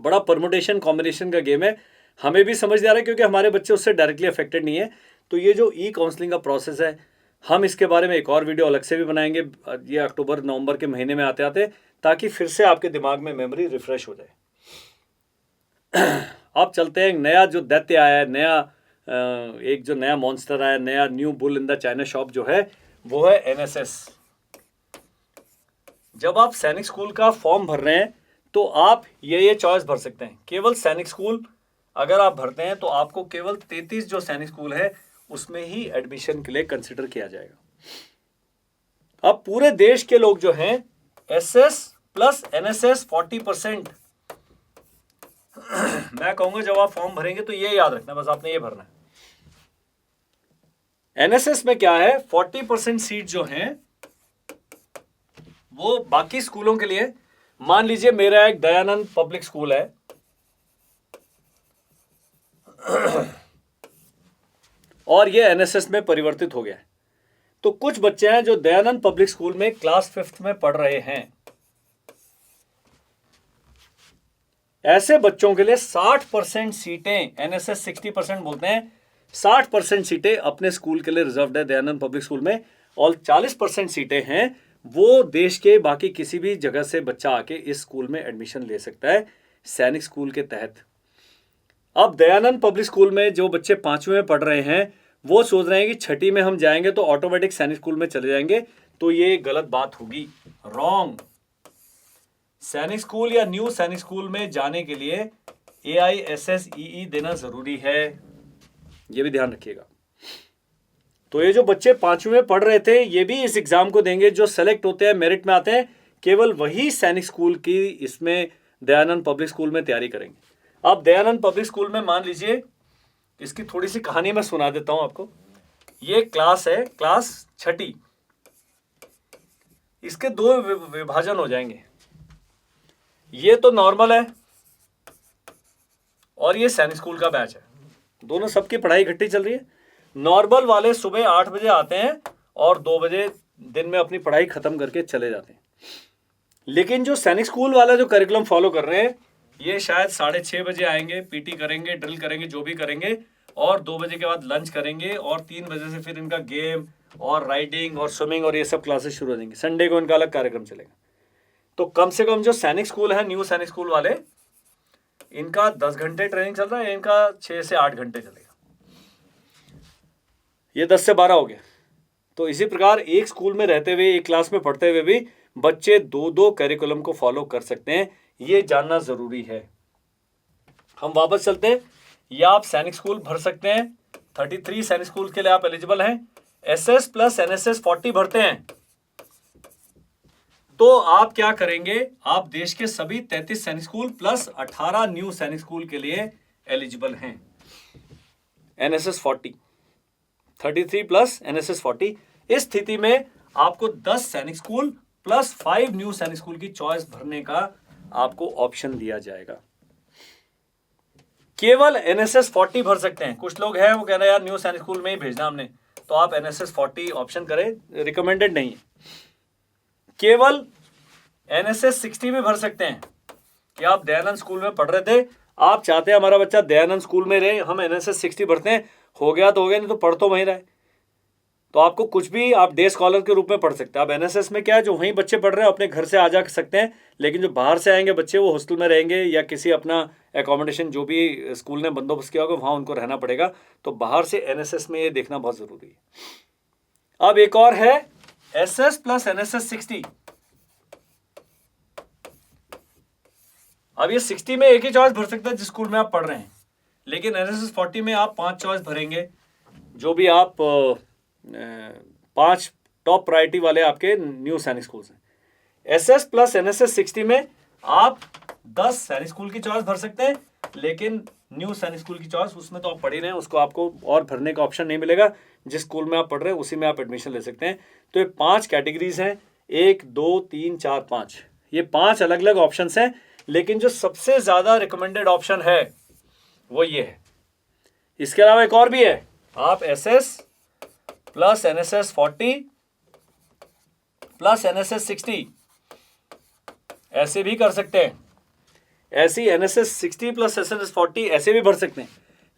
बड़ा परमुटेशन कॉम्बिनेशन का गेम है, हमें भी समझ नहीं आ रहा है क्योंकि हमारे बच्चे उससे डायरेक्टली अफेक्टेड नहीं है। तो ये जो ई काउंसलिंग का प्रोसेस है, हम इसके बारे में एक और वीडियो अलग से भी बनाएंगे, ये अक्टूबर नवंबर के महीने में आते आते, ताकि फिर से आपके दिमाग में मेमोरी रिफ्रेश हो जाए। अब चलते हैं, एक नया जो दैत्य आया है, नया एक जो नया मॉन्स्टर आया, नया new bull in the China shop जो है, वो है एनएसएस। जब आप सैनिक स्कूल का फॉर्म भर रहे हैं तो आप ये चॉइस भर सकते हैं। केवल सैनिक स्कूल अगर आप भरते हैं तो आपको केवल 33 जो सैनिक स्कूल है उसमें ही एडमिशन के लिए कंसिडर किया जाएगा। अब पूरे देश के लोग जो हैं, एसएस प्लस एनएसएस 40%। मैं कहूंगा जब आप फॉर्म भरेंगे तो ये याद रखना, बस आपने ये भरना है। एनएसएस में क्या है, 40% सीट जो हैं वो बाकी स्कूलों के लिए। मान लीजिए मेरा एक दयानंद पब्लिक स्कूल है, और ये एनएसएस में परिवर्तित हो गया है, तो कुछ बच्चे हैं जो दयानंद पब्लिक स्कूल में क्लास 5th में पढ़ रहे हैं। ऐसे बच्चों के लिए 60% सीटें, एनएसएस 60% बोलते हैं, 60% सीटें अपने स्कूल के लिए रिजर्व्ड है दयानंद पब्लिक स्कूल में, और 40% सीटें हैं वो देश के बाकी किसी भी जगह से बच्चा आके इस स्कूल में एडमिशन ले सकता है सैनिक स्कूल के तहत। अब दयानंद पब्लिक स्कूल में जो बच्चे 5वीं में पढ़ रहे हैं वो सोच रहे हैं कि 6ठी में हम जाएंगे तो ऑटोमेटिक सैनिक स्कूल में चले जाएंगे, तो ये गलत बात होगी, रॉन्ग। सैनिक स्कूल या न्यू सैनिक स्कूल में जाने के लिए AISSEE देना जरूरी है, ये भी ध्यान रखिएगा। तो ये जो बच्चे 5वीं में पढ़ रहे थे ये भी इस एग्जाम को देंगे, जो सेलेक्ट होते हैं, मेरिट में आते हैं, केवल वही सैनिक स्कूल की इसमें दयानंद पब्लिक स्कूल में तैयारी करेंगे। अब दयानंद पब्लिक स्कूल में मान लीजिए, इसकी थोड़ी सी कहानी मैं सुना देता हूं आपको। ये क्लास है, क्लास 6ठी, इसके 2 विभाजन हो जाएंगे। ये तो नॉर्मल है और ये सैनिक स्कूल का बैच है, दोनों सबकी पढ़ाई इकट्ठी चल रही है। नॉर्मल वाले सुबह 8 बजे आते हैं और 2 बजे दिन में अपनी पढ़ाई खत्म करके चले जाते हैं। लेकिन जो सैनिक स्कूल वाला जो करिकुलम फॉलो कर रहे हैं, ये शायद 6:30 बजे आएंगे, पीटी करेंगे, ड्रिल करेंगे, जो भी करेंगे, और 2 बजे के बाद लंच करेंगे, और 3 बजे से फिर इनका गेम और राइडिंग और स्विमिंग और ये सब क्लासेस शुरू हो जाएंगी। संडे को इनका अलग कार्यक्रम चलेगा। तो कम से कम जो सैनिक स्कूल है, न्यू सैनिक स्कूल वाले, इनका 10 घंटे ट्रेनिंग चल रहा है, इनका 6 से 8 घंटे चलेगा। ये 10 से 12 हो गया। तो इसी प्रकार एक स्कूल में रहते हुए, एक क्लास में पढ़ते हुए भी बच्चे 2-2 करिकुलम को फॉलो कर सकते हैं, ये जानना जरूरी है। हम वापस चलते हैं। या आप सैनिक स्कूल भर सकते हैं, 33 सैनिक स्कूल के लिए आप एलिजिबल हैं। एसएस प्लस एनएसएस 40 भरते हैं तो आप क्या करेंगे, आप देश के सभी 33 सैनिक स्कूल प्लस 18 न्यू सैनिक स्कूल के लिए एलिजिबल हैं। NSS 40, 33 plus NSS 40। इस स्थिति में आपको 10 सैनिक स्कूल प्लस 5 न्यू सैनिक स्कूल की चॉइस भरने का आपको ऑप्शन दिया जाएगा। केवल एनएसएस 40 भर सकते हैं। कुछ लोग हैं वो कह रहे हैं यार न्यू सैनिक स्कूल में ही भेजना हमने, तो आप एनएसएस 40 ऑप्शन करें, रिकमेंडेड नहीं है। केवल एनएसएस 60 भी भर सकते हैं कि आप दयानंद स्कूल में पढ़ रहे थे, आप चाहते हैं हमारा बच्चा दयानंद स्कूल में रहे, हम एनएसएस 60 भरते हैं, हो गया तो हो गया, नहीं तो पढ़ तो वहीं रहे। तो आपको कुछ भी, आप डे स्कॉलर के रूप में पढ़ सकते हैं। अब एनएसएस में क्या है, जो वहीं बच्चे पढ़ रहे हैं अपने घर से आ जा सकते हैं, लेकिन जो बाहर से आएंगे बच्चे वो हॉस्टल में रहेंगे या किसी अपना एकोमोडेशन जो भी स्कूल ने बंदोबस्त किया होगा वहाँ उनको रहना पड़ेगा। तो बाहर से एनएसएस में ये देखना बहुत ज़रूरी है। अब एक और है एसएस प्लस एनएसएस 60। अब ये 60 में एक ही चॉइस भर सकते हैं जिस स्कूल में आप पढ़ रहे हैं, लेकिन एनएसएस 40 में आप 5 चॉइस भरेंगे, जो भी आप 5 टॉप प्रायोरिटी वाले आपके न्यू सैनिक स्कूल्स हैं। एसएस प्लस एनएसएस 60 में आप 10 सैनिक स्कूल की चॉइस भर सकते हैं, लेकिन न्यू सैनिक स्कूल की चॉइस उसमें तो आप पढ़ ही रहे हैं, उसको आपको और भरने का ऑप्शन नहीं मिलेगा। जिस स्कूल में आप पढ़ रहे हैं उसी में आप एडमिशन ले सकते हैं। तो ये 5 कैटेगरीज हैं, 1 2 3 4 5, ये 5 अलग अलग ऑप्शन हैं, लेकिन जो सबसे ज़्यादा रिकमेंडेड ऑप्शन है वो ये है। इसके अलावा एक और भी है, आप SS plus NSS 40 plus NSS 60 ऐसे भी कर सकते हैं। ऐसी NSS 60 प्लस SNS 40 ऐसे भी भर सकते हैं,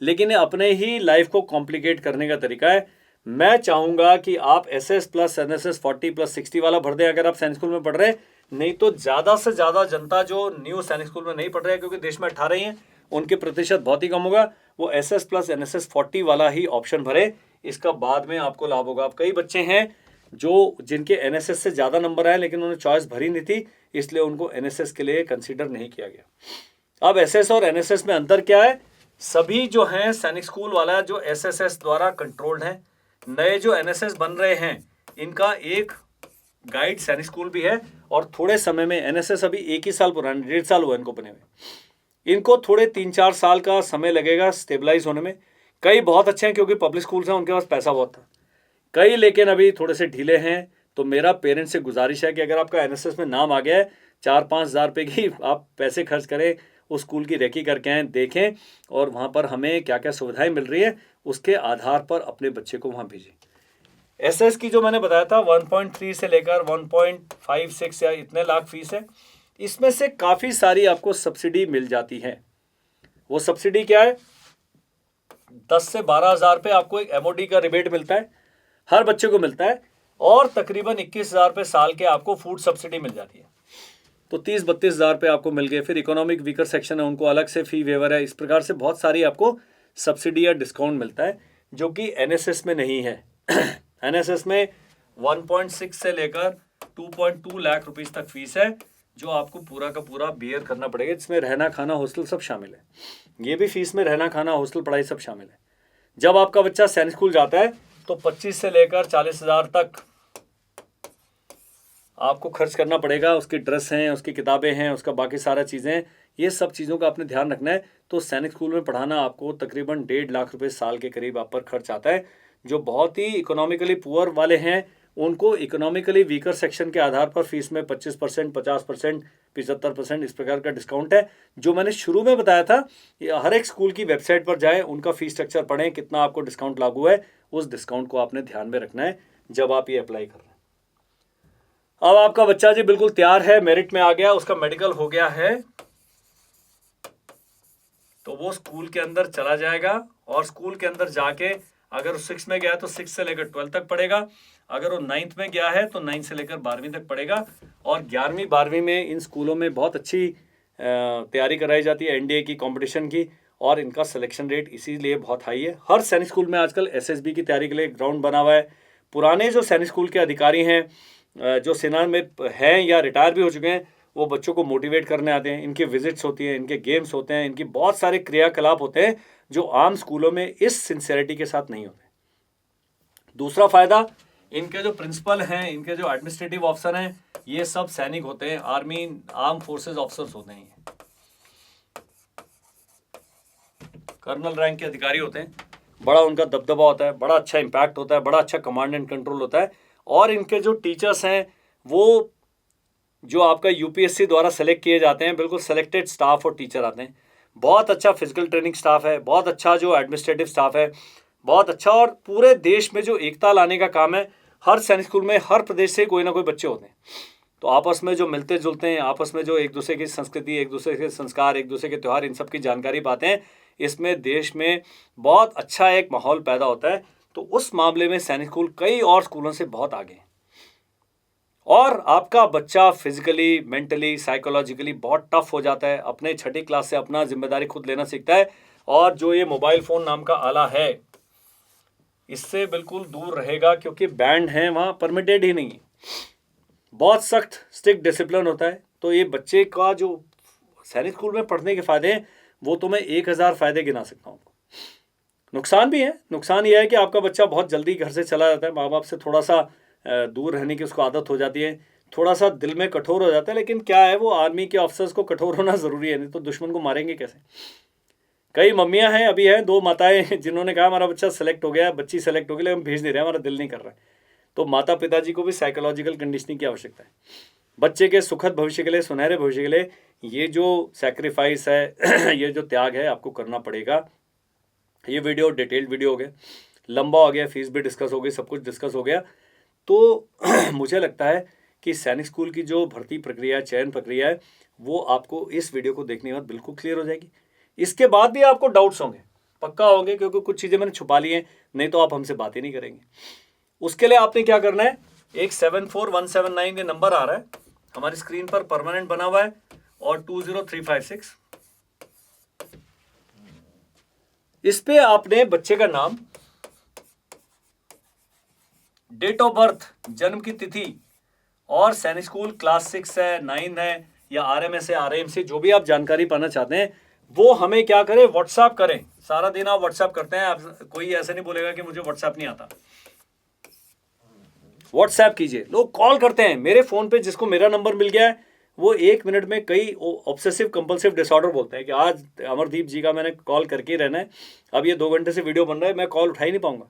लेकिन ये अपने ही लाइफ को कॉम्प्लिकेट करने का तरीका है। मैं चाहूँगा कि आप SS प्लस NSS 40 प्लस 60 वाला भर दें अगर आप सैनिक स्कूल में पढ़ रहे हैं। नहीं तो ज़्यादा से ज़्यादा जनता जो न्यू सैनिक स्कूल में नहीं पढ़ रहे हैं, क्योंकि देश में 18 ही हैं, उनके प्रतिशत बहुत ही कम होगा, वो SS प्लस NSS 40 वाला ही ऑप्शन भरे। इसका बाद में आपको लाभ होगा। अब कई बच्चे हैं जो जिनके NSS से ज़्यादा नंबर आए लेकिन उन्होंने चॉइस भरी नहीं थी, इसलिए उनको NSS के लिए कंसिडर नहीं किया गया। अब SS और NSS में अंतर क्या है? सभी जो हैं सैनिक स्कूल वाला जो SSS द्वारा कंट्रोल्ड हैं। नए जो NSS बन रहे हैं इनका एक गाइड सैनिक स्कूल भी है, और थोड़े समय में NSS अभी 1 ही साल पुराने, 1.5 साल हुआ इनको बने हुए, इनको थोड़े 3-4 साल का समय लगेगा स्टेबलाइज होने में। कई बहुत अच्छे हैं क्योंकि पब्लिक स्कूल्स हैं, उनके पास पैसा बहुत था। कई लेकिन अभी थोड़े से ढीले हैं। तो मेरा पेरेंट्स से गुजारिश है कि अगर आपका NSS में नाम आ गया है, 4-5 हज़ार रुपये की आप पैसे खर्च करें, उस स्कूल की रेकी करके आएँ, देखें, और वहाँ पर हमें क्या क्या सुविधाएं मिल रही है उसके आधार पर अपने बच्चे को वहाँ भेजें। SS की जो मैंने बताया था 1.3 से लेकर 1.56 या इतने लाख फीस है। इसमें से काफ़ी सारी आपको सब्सिडी मिल जाती है। वो सब्सिडी क्या है? 10 से 12 हज़ार रुपये आपको एक MOD का रिबेट मिलता है, हर बच्चे को मिलता है, और तकरीबन 21 हज़ार रुपये साल के आपको फूड सब्सिडी मिल जाती है। तो 30-32 हज़ार रुपये आपको मिल गए। फिर इकोनॉमिक वीकर सेक्शन है, उनको अलग से फी वेवर है। इस प्रकार से बहुत सारी आपको सब्सिडी या डिस्काउंट मिलता है जो कि NSS में नहीं है। NSS में 1.6 से लेकर 2.2 लाख रुपीस तक फीस है, जो आपको पूरा का पूरा बियर करना पड़ेगा। इसमें रहना खाना हॉस्टल सब शामिल है। ये भी फीस में रहना खाना हॉस्टल पढ़ाई सब शामिल है। जब आपका बच्चा सैनिक स्कूल जाता है तो 25 से लेकर 40 हज़ार तक आपको खर्च करना पड़ेगा। उसकी ड्रेस हैं, उसकी किताबें हैं, उसका बाकी सारा चीज़ें, ये सब चीज़ों का आपने ध्यान रखना है। तो सैनिक स्कूल में पढ़ाना आपको तकरीबन 1.5 लाख रुपए साल के करीब आप पर खर्च आता है। जो बहुत ही इकोनॉमिकली पुअर वाले हैं उनको इकोनॉमिकली वीकर सेक्शन के आधार पर फीस में 25%, 50%, 75% इस प्रकार का डिस्काउंट है। जो मैंने शुरू में बताया था, हर एक स्कूल की वेबसाइट पर जाएं, उनका फीस स्ट्रक्चर पढ़ें, कितना आपको डिस्काउंट लागू है, उस डिस्काउंट को आपने ध्यान में रखना है जब आप ये अप्लाई कर रहे हैं। अब आपका बच्चा जी बिल्कुल तैयार है, मेरिट में आ गया, उसका मेडिकल हो गया है, तो वो स्कूल के अंदर चला जाएगा, और स्कूल के अंदर जाके अगर वो 6 में गया है तो 6 से लेकर 12 तक पढ़ेगा। अगर वो 9th में गया है तो 9 से लेकर 12वीं तक पढ़ेगा। और 11वीं 12वीं में इन स्कूलों में बहुत अच्छी तैयारी कराई जाती है NDA की, कंपटीशन की, और इनका सिलेक्शन रेट इसीलिए बहुत हाई है। हर सैनिक स्कूल में आजकल SSB की तैयारी के लिए ग्राउंड बना हुआ है। पुराने जो सैनिक स्कूल के अधिकारी हैं जो सेना में हैं या रिटायर भी हो चुके हैं, वो बच्चों को मोटिवेट करने आते हैं। इनके विजिट्स होती हैं, इनके गेम्स होते हैं, इनकी बहुत सारे क्रियाकलाप होते हैं जो आम स्कूलों में इस सिंसियरिटी के साथ नहीं होते। दूसरा फायदा, इनके जो प्रिंसिपल हैं, इनके जो एडमिनिस्ट्रेटिव ऑफिसर हैं, ये सब सैनिक होते हैं, आर्मी आर्म फोर्सेस ऑफिसर्स होते हैं, कर्नल रैंक के अधिकारी होते हैं। बड़ा उनका दबदबा होता है, बड़ा अच्छा इम्पैक्ट होता है, बड़ा अच्छा कमांड एंड कंट्रोल होता है। और इनके जो टीचर्स हैं वो जो आपका UPSC द्वारा सेलेक्ट किए जाते हैं, बिल्कुल सेलेक्टेड स्टाफ और टीचर आते हैं। बहुत अच्छा फिजिकल ट्रेनिंग स्टाफ है, बहुत अच्छा जो एडमिनिस्ट्रेटिव स्टाफ है, बहुत अच्छा। और पूरे देश में जो एकता लाने का काम है, हर सैनिक स्कूल में हर प्रदेश से कोई ना कोई बच्चे होते हैं, तो आपस में जो मिलते जुलते हैं, आपस में जो एक दूसरे की संस्कृति, एक दूसरे के संस्कार, एक दूसरे के त्यौहार, इन सब की जानकारी पाते हैं, इसमें देश में बहुत अच्छा एक माहौल पैदा होता है। तो उस मामले में सैनिक स्कूल कई और स्कूलों से बहुत आगे हैं। और आपका बच्चा फिजिकली, मेंटली, साइकोलॉजिकली बहुत टफ हो जाता है, अपने 6ठी क्लास से अपना जिम्मेदारी खुद लेना सीखता है, और जो ये मोबाइल फ़ोन नाम का आला है इससे बिल्कुल दूर रहेगा, क्योंकि बैंड है वहाँ, परमिटेड ही नहीं है। बहुत सख्त स्ट्रिक्ट डिसिप्लिन होता है। तो ये बच्चे का जो सैनिक स्कूल में पढ़ने के फ़ायदे हैं वो तो मैं 1000 फ़ायदे गिना सकता हूँ। नुकसान भी है। नुकसान ये है कि आपका बच्चा बहुत जल्दी घर से चला जाता है, माँ बाप से थोड़ा सा दूर रहने की उसको आदत हो जाती है, थोड़ा सा दिल में कठोर हो जाता है। लेकिन क्या है, वो आर्मी के ऑफिसर्स को कठोर होना ज़रूरी है, नहीं तो दुश्मन को मारेंगे कैसे। कई मम्मियाँ हैं, अभी हैं 2 माताएं जिन्होंने कहा हमारा बच्चा सेलेक्ट हो गया, बच्ची सेलेक्ट हो गई, लेकिन हम भेज नहीं रहे, हमारा दिल नहीं कर रहा है। तो माता पिताजी को भी साइकोलॉजिकल कंडीशनिंग की आवश्यकता है। बच्चे के सुखद भविष्य के लिए, सुनहरे भविष्य के लिए ये जो सैक्रिफाइस है ये जो त्याग है आपको करना पड़ेगा। ये वीडियो डिटेल्ड वीडियो हो गया, लंबा हो गया, फीस भी डिस्कस हो गई, सब कुछ डिस्कस हो गया। तो मुझे लगता है कि सैनिक स्कूल की जो भर्ती प्रक्रिया, चयन प्रक्रिया है, वो आपको इस वीडियो को देखने के बाद बिल्कुल क्लियर हो जाएगी। इसके बाद भी आपको डाउट्स होंगे, पक्का होंगे, क्योंकि कुछ चीज़ें मैंने छुपा ली हैं, नहीं तो आप हमसे बात ही नहीं करेंगे। उसके लिए आपने क्या करना है, एक 74179 ये नंबर आ रहा है हमारी स्क्रीन पर, परमानेंट बना हुआ है, और 20356, इस पे आपने बच्चे का नाम, डेट ऑफ बर्थ, जन्म की तिथि, और सैनिक स्कूल क्लास 6 है, 9 है, या RMS है, RM से जो भी आप जानकारी पाना चाहते हैं वो हमें क्या करें, व्हाट्सएप करें। सारा दिन आप व्हाट्सएप करते हैं, आप कोई ऐसे नहीं बोलेगा कि मुझे व्हाट्सएप नहीं आता। व्हाट्सएप कीजिए। लोग कॉल करते हैं मेरे फोन पे, जिसको मेरा नंबर मिल गया है वो 1 मिनट में कई ऑब्सेसिव कंपल्सिव डिसऑर्डर बोलते हैं कि आज अमरदीप जी का मैंने कॉल करके ही रहना है, अब ये 2 घंटे से वीडियो बन रहा है, मैं कॉल उठा ही नहीं पाऊंगा।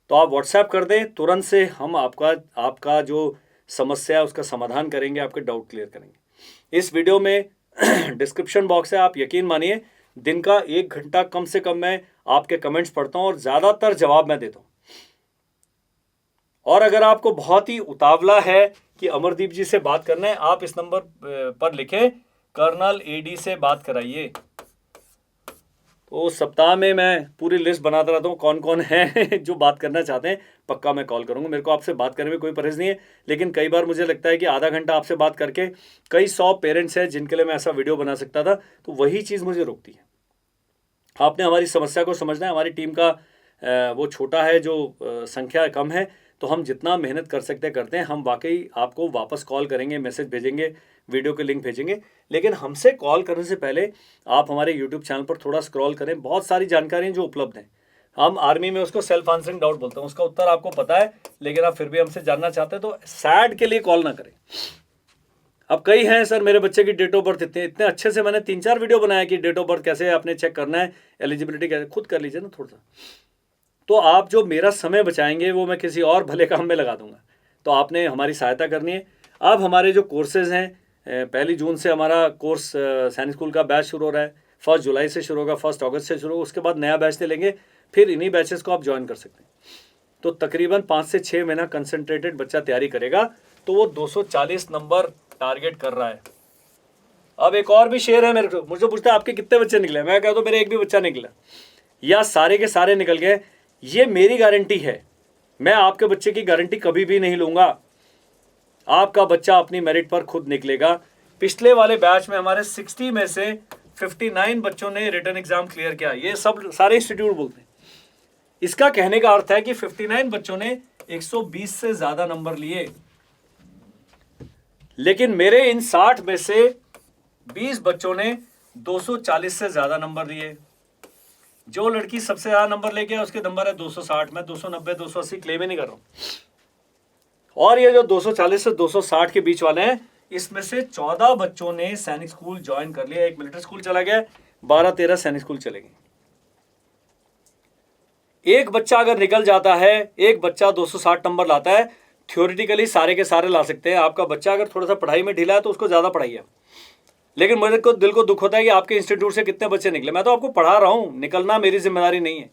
तो आप व्हाट्सएप कर दें, तुरंत से हम आपका जो समस्या है उसका समाधान करेंगे, आपके डाउट क्लियर करेंगे। इस वीडियो में डिस्क्रिप्शन बॉक्स है, आप यकीन मानिए दिन का 1 घंटा कम से कम मैं आपके कमेंट्स पढ़ता हूं और ज़्यादातर जवाब मैं देता हूं। और अगर आपको बहुत ही उतावला है कि अमरदीप जी से बात करना है, आप इस नंबर पर लिखें, कर्नल AD से बात कराइए। तो सप्ताह में मैं पूरी लिस्ट बनाता रहता हूँ कौन कौन है जो बात करना चाहते हैं, पक्का मैं कॉल करूँगा। मेरे को आपसे बात करने में कोई परहेज नहीं है, लेकिन कई बार मुझे लगता है कि आधा घंटा आपसे बात करके कई 100 पेरेंट्स हैं जिनके लिए मैं ऐसा वीडियो बना सकता था, तो वही चीज़ मुझे रोकती है। आपने हमारी समस्या को समझना है। हमारी टीम का वो छोटा है, जो संख्या कम है, तो हम जितना मेहनत कर सकते हैं करते हैं। हम वाकई आपको वापस कॉल करेंगे, मैसेज भेजेंगे, वीडियो के लिंक भेजेंगे, लेकिन हमसे कॉल करने से पहले आप हमारे यूट्यूब चैनल पर थोड़ा स्क्रॉल करें। बहुत सारी जानकारी जो उपलब्ध हैं, हम आर्मी में उसको सेल्फ आंसरिंग डाउट बोलते हैं, उसका उत्तर आपको पता है, लेकिन आप फिर भी हमसे जानना चाहते हैं तो सैड के लिए कॉल ना करें। अब कई हैं, सर मेरे बच्चे की डेट ऑफ बर्थ इतने अच्छे से मैंने 3-4 वीडियो बनाया कि डेट ऑफ बर्थ कैसे आपने चेक करना है, एलिजिबिलिटी कैसे, खुद कर लीजिए ना थोड़ा सा। तो आप जो मेरा समय बचाएंगे वो मैं किसी और भले काम में लगा दूंगा, तो आपने हमारी सहायता करनी है। अब हमारे जो कोर्सेज हैं, 1 जून से हमारा कोर्स सैनिक स्कूल का बैच शुरू हो रहा है, 1 जुलाई से शुरू होगा, 1 अगस्त से शुरू होगा, उसके बाद नया बैच लेंगे, फिर इन्हीं बैचेस को आप ज्वाइन कर सकते हैं। तो तकरीबन 5 से 6 महीना कंसंट्रेटेड बच्चा तैयारी करेगा, तो वो 240 नंबर टारगेट कर रहा है। अब एक और भी शेर है, मुझे पूछता है आपके कितने बच्चे निकले, मैं कहता हूँ मेरे एक भी बच्चा निकला, या सारे के सारे निकल गए, ये मेरी गारंटी है। मैं आपके बच्चे की गारंटी कभी भी नहीं लूंगा। आपका बच्चा अपनी मेरिट पर खुद निकलेगा। पिछले वाले बैच में हमारे 60 में से 59 बच्चों ने रिटन एग्जाम क्लियर किया, ये सब सारे इंस्टीट्यूट बोलते हैं। इसका कहने का अर्थ है कि 59 बच्चों ने 120 से ज्यादा नंबर लिए, लेकिन मेरे इन 60 में से 20 बच्चों ने 240 से ज्यादा नंबर लिए। जो लड़की सबसे ज्यादा नंबर लेके आया उसके नंबर है 260, मैं 290 280 क्लेम ही नहीं कर रहा हूं। और ये जो 240 से 260 के बीच वाले हैं, इसमें से 14 बच्चों ने सैनिक स्कूल ज्वाइन कर लिया, एक मिलिट्री स्कूल चला गया, 12-13 सैनिक स्कूल चले गए। एक बच्चा अगर निकल जाता है, एक बच्चा 260 नंबर लाता है, थ्योरेटिकली सारे के सारे ला सकते हैं। आपका बच्चा अगर थोड़ा सा पढ़ाई में ढीला है तो उसको ज्यादा पढ़ाइए, लेकिन मेरे को दिल को दुख होता है कि आपके इंस्टीट्यूट से कितने बच्चे निकले। मैं तो आपको पढ़ा रहा हूं, निकलना मेरी जिम्मेदारी नहीं है।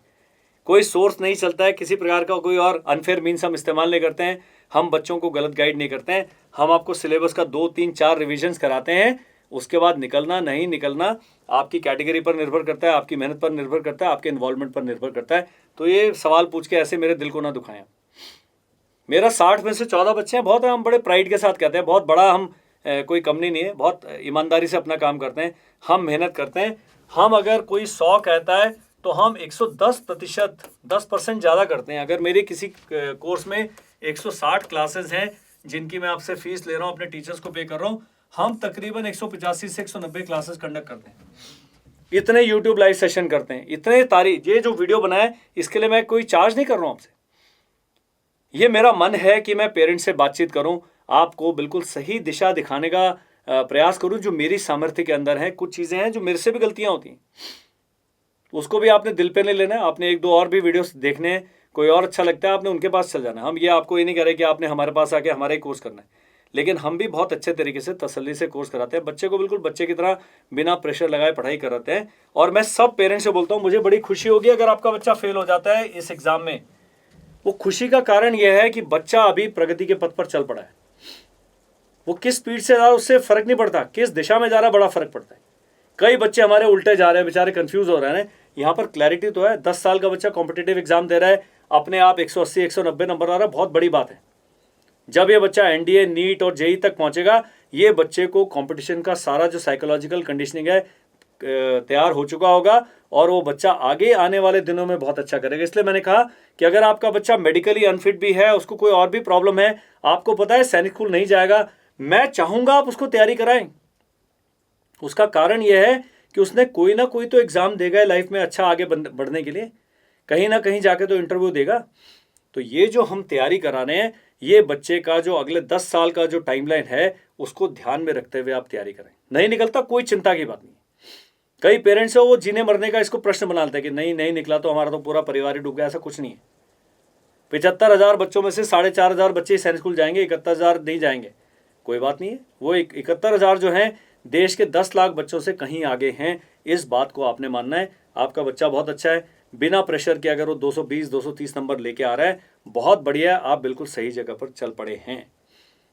कोई सोर्स नहीं चलता है, किसी प्रकार का कोई और अनफेयर मीन्स हम इस्तेमाल नहीं करते हैं, हम बच्चों को गलत गाइड नहीं करते हैं। हम आपको सिलेबस का 2-3-4 रिविजन्स कराते हैं, उसके बाद निकलना नहीं निकलना आपकी कैटेगरी पर निर्भर करता है, आपकी मेहनत पर निर्भर करता है, आपके इन्वॉल्वमेंट पर निर्भर करता है। तो ये सवाल पूछ के ऐसे मेरे दिल को ना दुखाएं। मेरा 60 में से 14 बच्चे हैं, बहुत हम बड़े प्राइड के साथ कहते हैं, बहुत बड़ा हम कोई कंपनी नहीं है, बहुत ईमानदारी से अपना काम करते हैं, हम मेहनत करते हैं। हम अगर कोई 100 कहता है तो हम 110%, 10% ज़्यादा करते हैं। अगर मेरे किसी कोर्स में 160 क्लासेस हैं जिनकी मैं आपसे फीस ले रहा हूँ, अपने टीचर्स को पे कर रहा हूँ, हम तकरीबन 185 से 190 क्लासेस कंडक्ट करते हैं, इतने यूट्यूब लाइव सेशन करते हैं, इतने तारीफ। ये जो वीडियो बनाए इसके लिए मैं कोई चार्ज नहीं कर रहा हूँ आपसे, ये मेरा मन है कि मैं पेरेंट्स से बातचीत करूँ, आपको बिल्कुल सही दिशा दिखाने का प्रयास करूँ जो मेरी सामर्थ्य के अंदर है। कुछ चीज़ें हैं जो मेरे से भी गलतियाँ होती हैं, उसको भी आपने दिल पे नहीं लेना है। आपने 1-2 और भी वीडियोस देखने हैं, कोई और अच्छा लगता है आपने उनके पास चल जाना है। हम ये आपको ये नहीं कह रहे कि आपने हमारे पास आके हमारा ही कोर्स करना है, लेकिन हम भी बहुत अच्छे तरीके से तसल्ली से कोर्स कराते हैं, बच्चे को बिल्कुल बच्चे की तरह बिना प्रेशर लगाए पढ़ाई कराते हैं। और मैं सब पेरेंट्स से बोलता हूँ, मुझे बड़ी खुशी होगी अगर आपका बच्चा फेल हो जाता है इस एग्जाम में। वो खुशी का कारण यह है कि बच्चा अभी प्रगति के पथ पर चल पड़ा है। वो किस स्पीड से जा रहा है उससे फर्क नहीं पड़ता, किस दिशा में जा रहा है बड़ा फर्क पड़ता है। कई बच्चे हमारे उल्टे जा रहे हैं, बेचारे कंफ्यूज हो रहे हैं। यहाँ पर क्लैरिटी तो है, 10 साल का बच्चा कॉम्पिटिटिव एग्जाम दे रहा है, अपने आप 180 190 नंबर आ रहा है, बहुत बड़ी बात है। जब ये बच्चा एनडीए, नीट और जेई तक पहुंचेगा, ये बच्चे को कंपटीशन का सारा जो साइकोलॉजिकल कंडीशनिंग है तैयार हो चुका होगा, और वो बच्चा आगे आने वाले दिनों में बहुत अच्छा करेगा। इसलिए मैंने कहा कि अगर आपका बच्चा मेडिकली अनफिट भी है, उसको कोई और भी प्रॉब्लम है, आपको पता है सैनिक स्कूल नहीं जाएगा, मैं चाहूंगा आप उसको तैयारी कराएं। उसका कारण यह है कि उसने कोई ना कोई तो एग्जाम देगा लाइफ में अच्छा आगे बढ़ने के लिए, कहीं ना कहीं जाके तो इंटरव्यू देगा। तो ये जो हम तैयारी करा रहे हैं, ये बच्चे का जो अगले 10 साल का जो टाइमलाइन है उसको ध्यान में रखते हुए आप तैयारी करें। नहीं निकलता कोई चिंता की बात नहीं। कई पेरेंट्स है वो जीने मरने का इसको प्रश्न बना लेते हैं कि नहीं निकला तो हमारा तो पूरा परिवार ही डूब गया। ऐसा कुछ नहीं है। 75,000 बच्चों में से 4,500 बच्चे सैनिक स्कूल जाएंगे, 71,000 नहीं जाएंगे, कोई बात नहीं है। वो 71,000 जो हैं देश के 10 लाख बच्चों से कहीं आगे हैं। इस बात को आपने मानना है। आपका बच्चा बहुत अच्छा है, बिना प्रेशर के अगर वो 220 230 नंबर लेके आ रहा है, बहुत बढ़िया, आप बिल्कुल सही जगह पर चल पड़े हैं।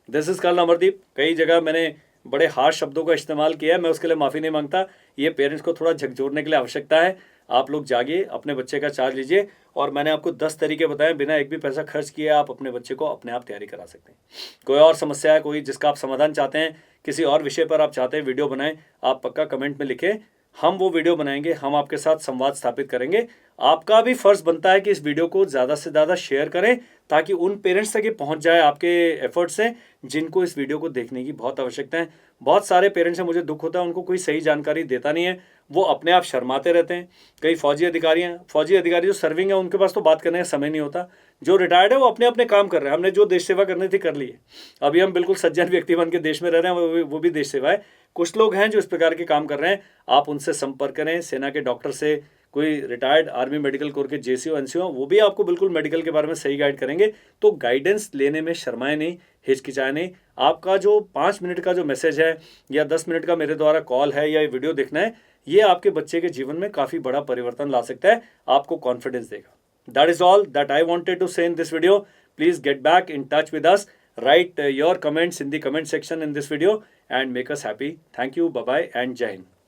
This is colonel Amardeep. कई जगह मैंने बड़े हार्श शब्दों का इस्तेमाल किया है, मैं उसके लिए माफ़ी नहीं मांगता। ये पेरेंट्स को थोड़ा झकझोरने के लिए आवश्यकता है। आप लोग जागिए, अपने बच्चे का चार्ज लीजिए, और मैंने आपको 10 तरीके बताए, बिना एक भी पैसा खर्च किए आप अपने बच्चे को अपने आप तैयारी करा सकते हैं। कोई और समस्या है, कोई जिसका आप समाधान चाहते हैं, किसी और विषय पर आप चाहते हैं वीडियो बनाएं, आप पक्का कमेंट में लिखें, हम वो वीडियो बनाएंगे, हम आपके साथ संवाद स्थापित करेंगे। आपका भी फर्ज बनता है कि इस वीडियो को ज़्यादा से ज़्यादा शेयर करें, ताकि उन पेरेंट्स तक ये पहुंच जाए आपके एफर्ट से, जिनको इस वीडियो को देखने की बहुत आवश्यकता है। बहुत सारे पेरेंट्स से मुझे दुख होता है, उनको कोई सही जानकारी देता नहीं है, वो अपने आप शर्माते रहते हैं। कई फौजी अधिकारी जो सर्विंग है, उनके पास तो बात करने का समय नहीं होता। जो रिटायर्ड है वो अपने अपने काम कर रहे हैं। हमने जो देश सेवा करनी थी कर ली है। अभी हम बिल्कुल सज्जन व्यक्ति बन के देश में रह रहे हैं, वो भी देश सेवा है। कुछ लोग हैं जो इस प्रकार के काम कर रहे हैं, आप उनसे संपर्क करें। सेना के डॉक्टर से, कोई रिटायर्ड आर्मी मेडिकल कोर के जेसीओ एनसीओ, वो भी आपको बिल्कुल मेडिकल के बारे में सही गाइड करेंगे। तो गाइडेंस लेने में शर्माए नहीं, हिचकिचाए नहीं। आपका जो 5 मिनट का जो मैसेज है, या 10 मिनट का मेरे द्वारा कॉल है, या वीडियो देखना है, ये आपके बच्चे के जीवन में काफ़ी बड़ा परिवर्तन ला सकता है, आपको कॉन्फिडेंस देगा। That is all that I wanted to say in this video. Please get back in touch with us. Write your comments in the comment section in this video and make us happy. Thank you. Bye-bye and Jai Hind.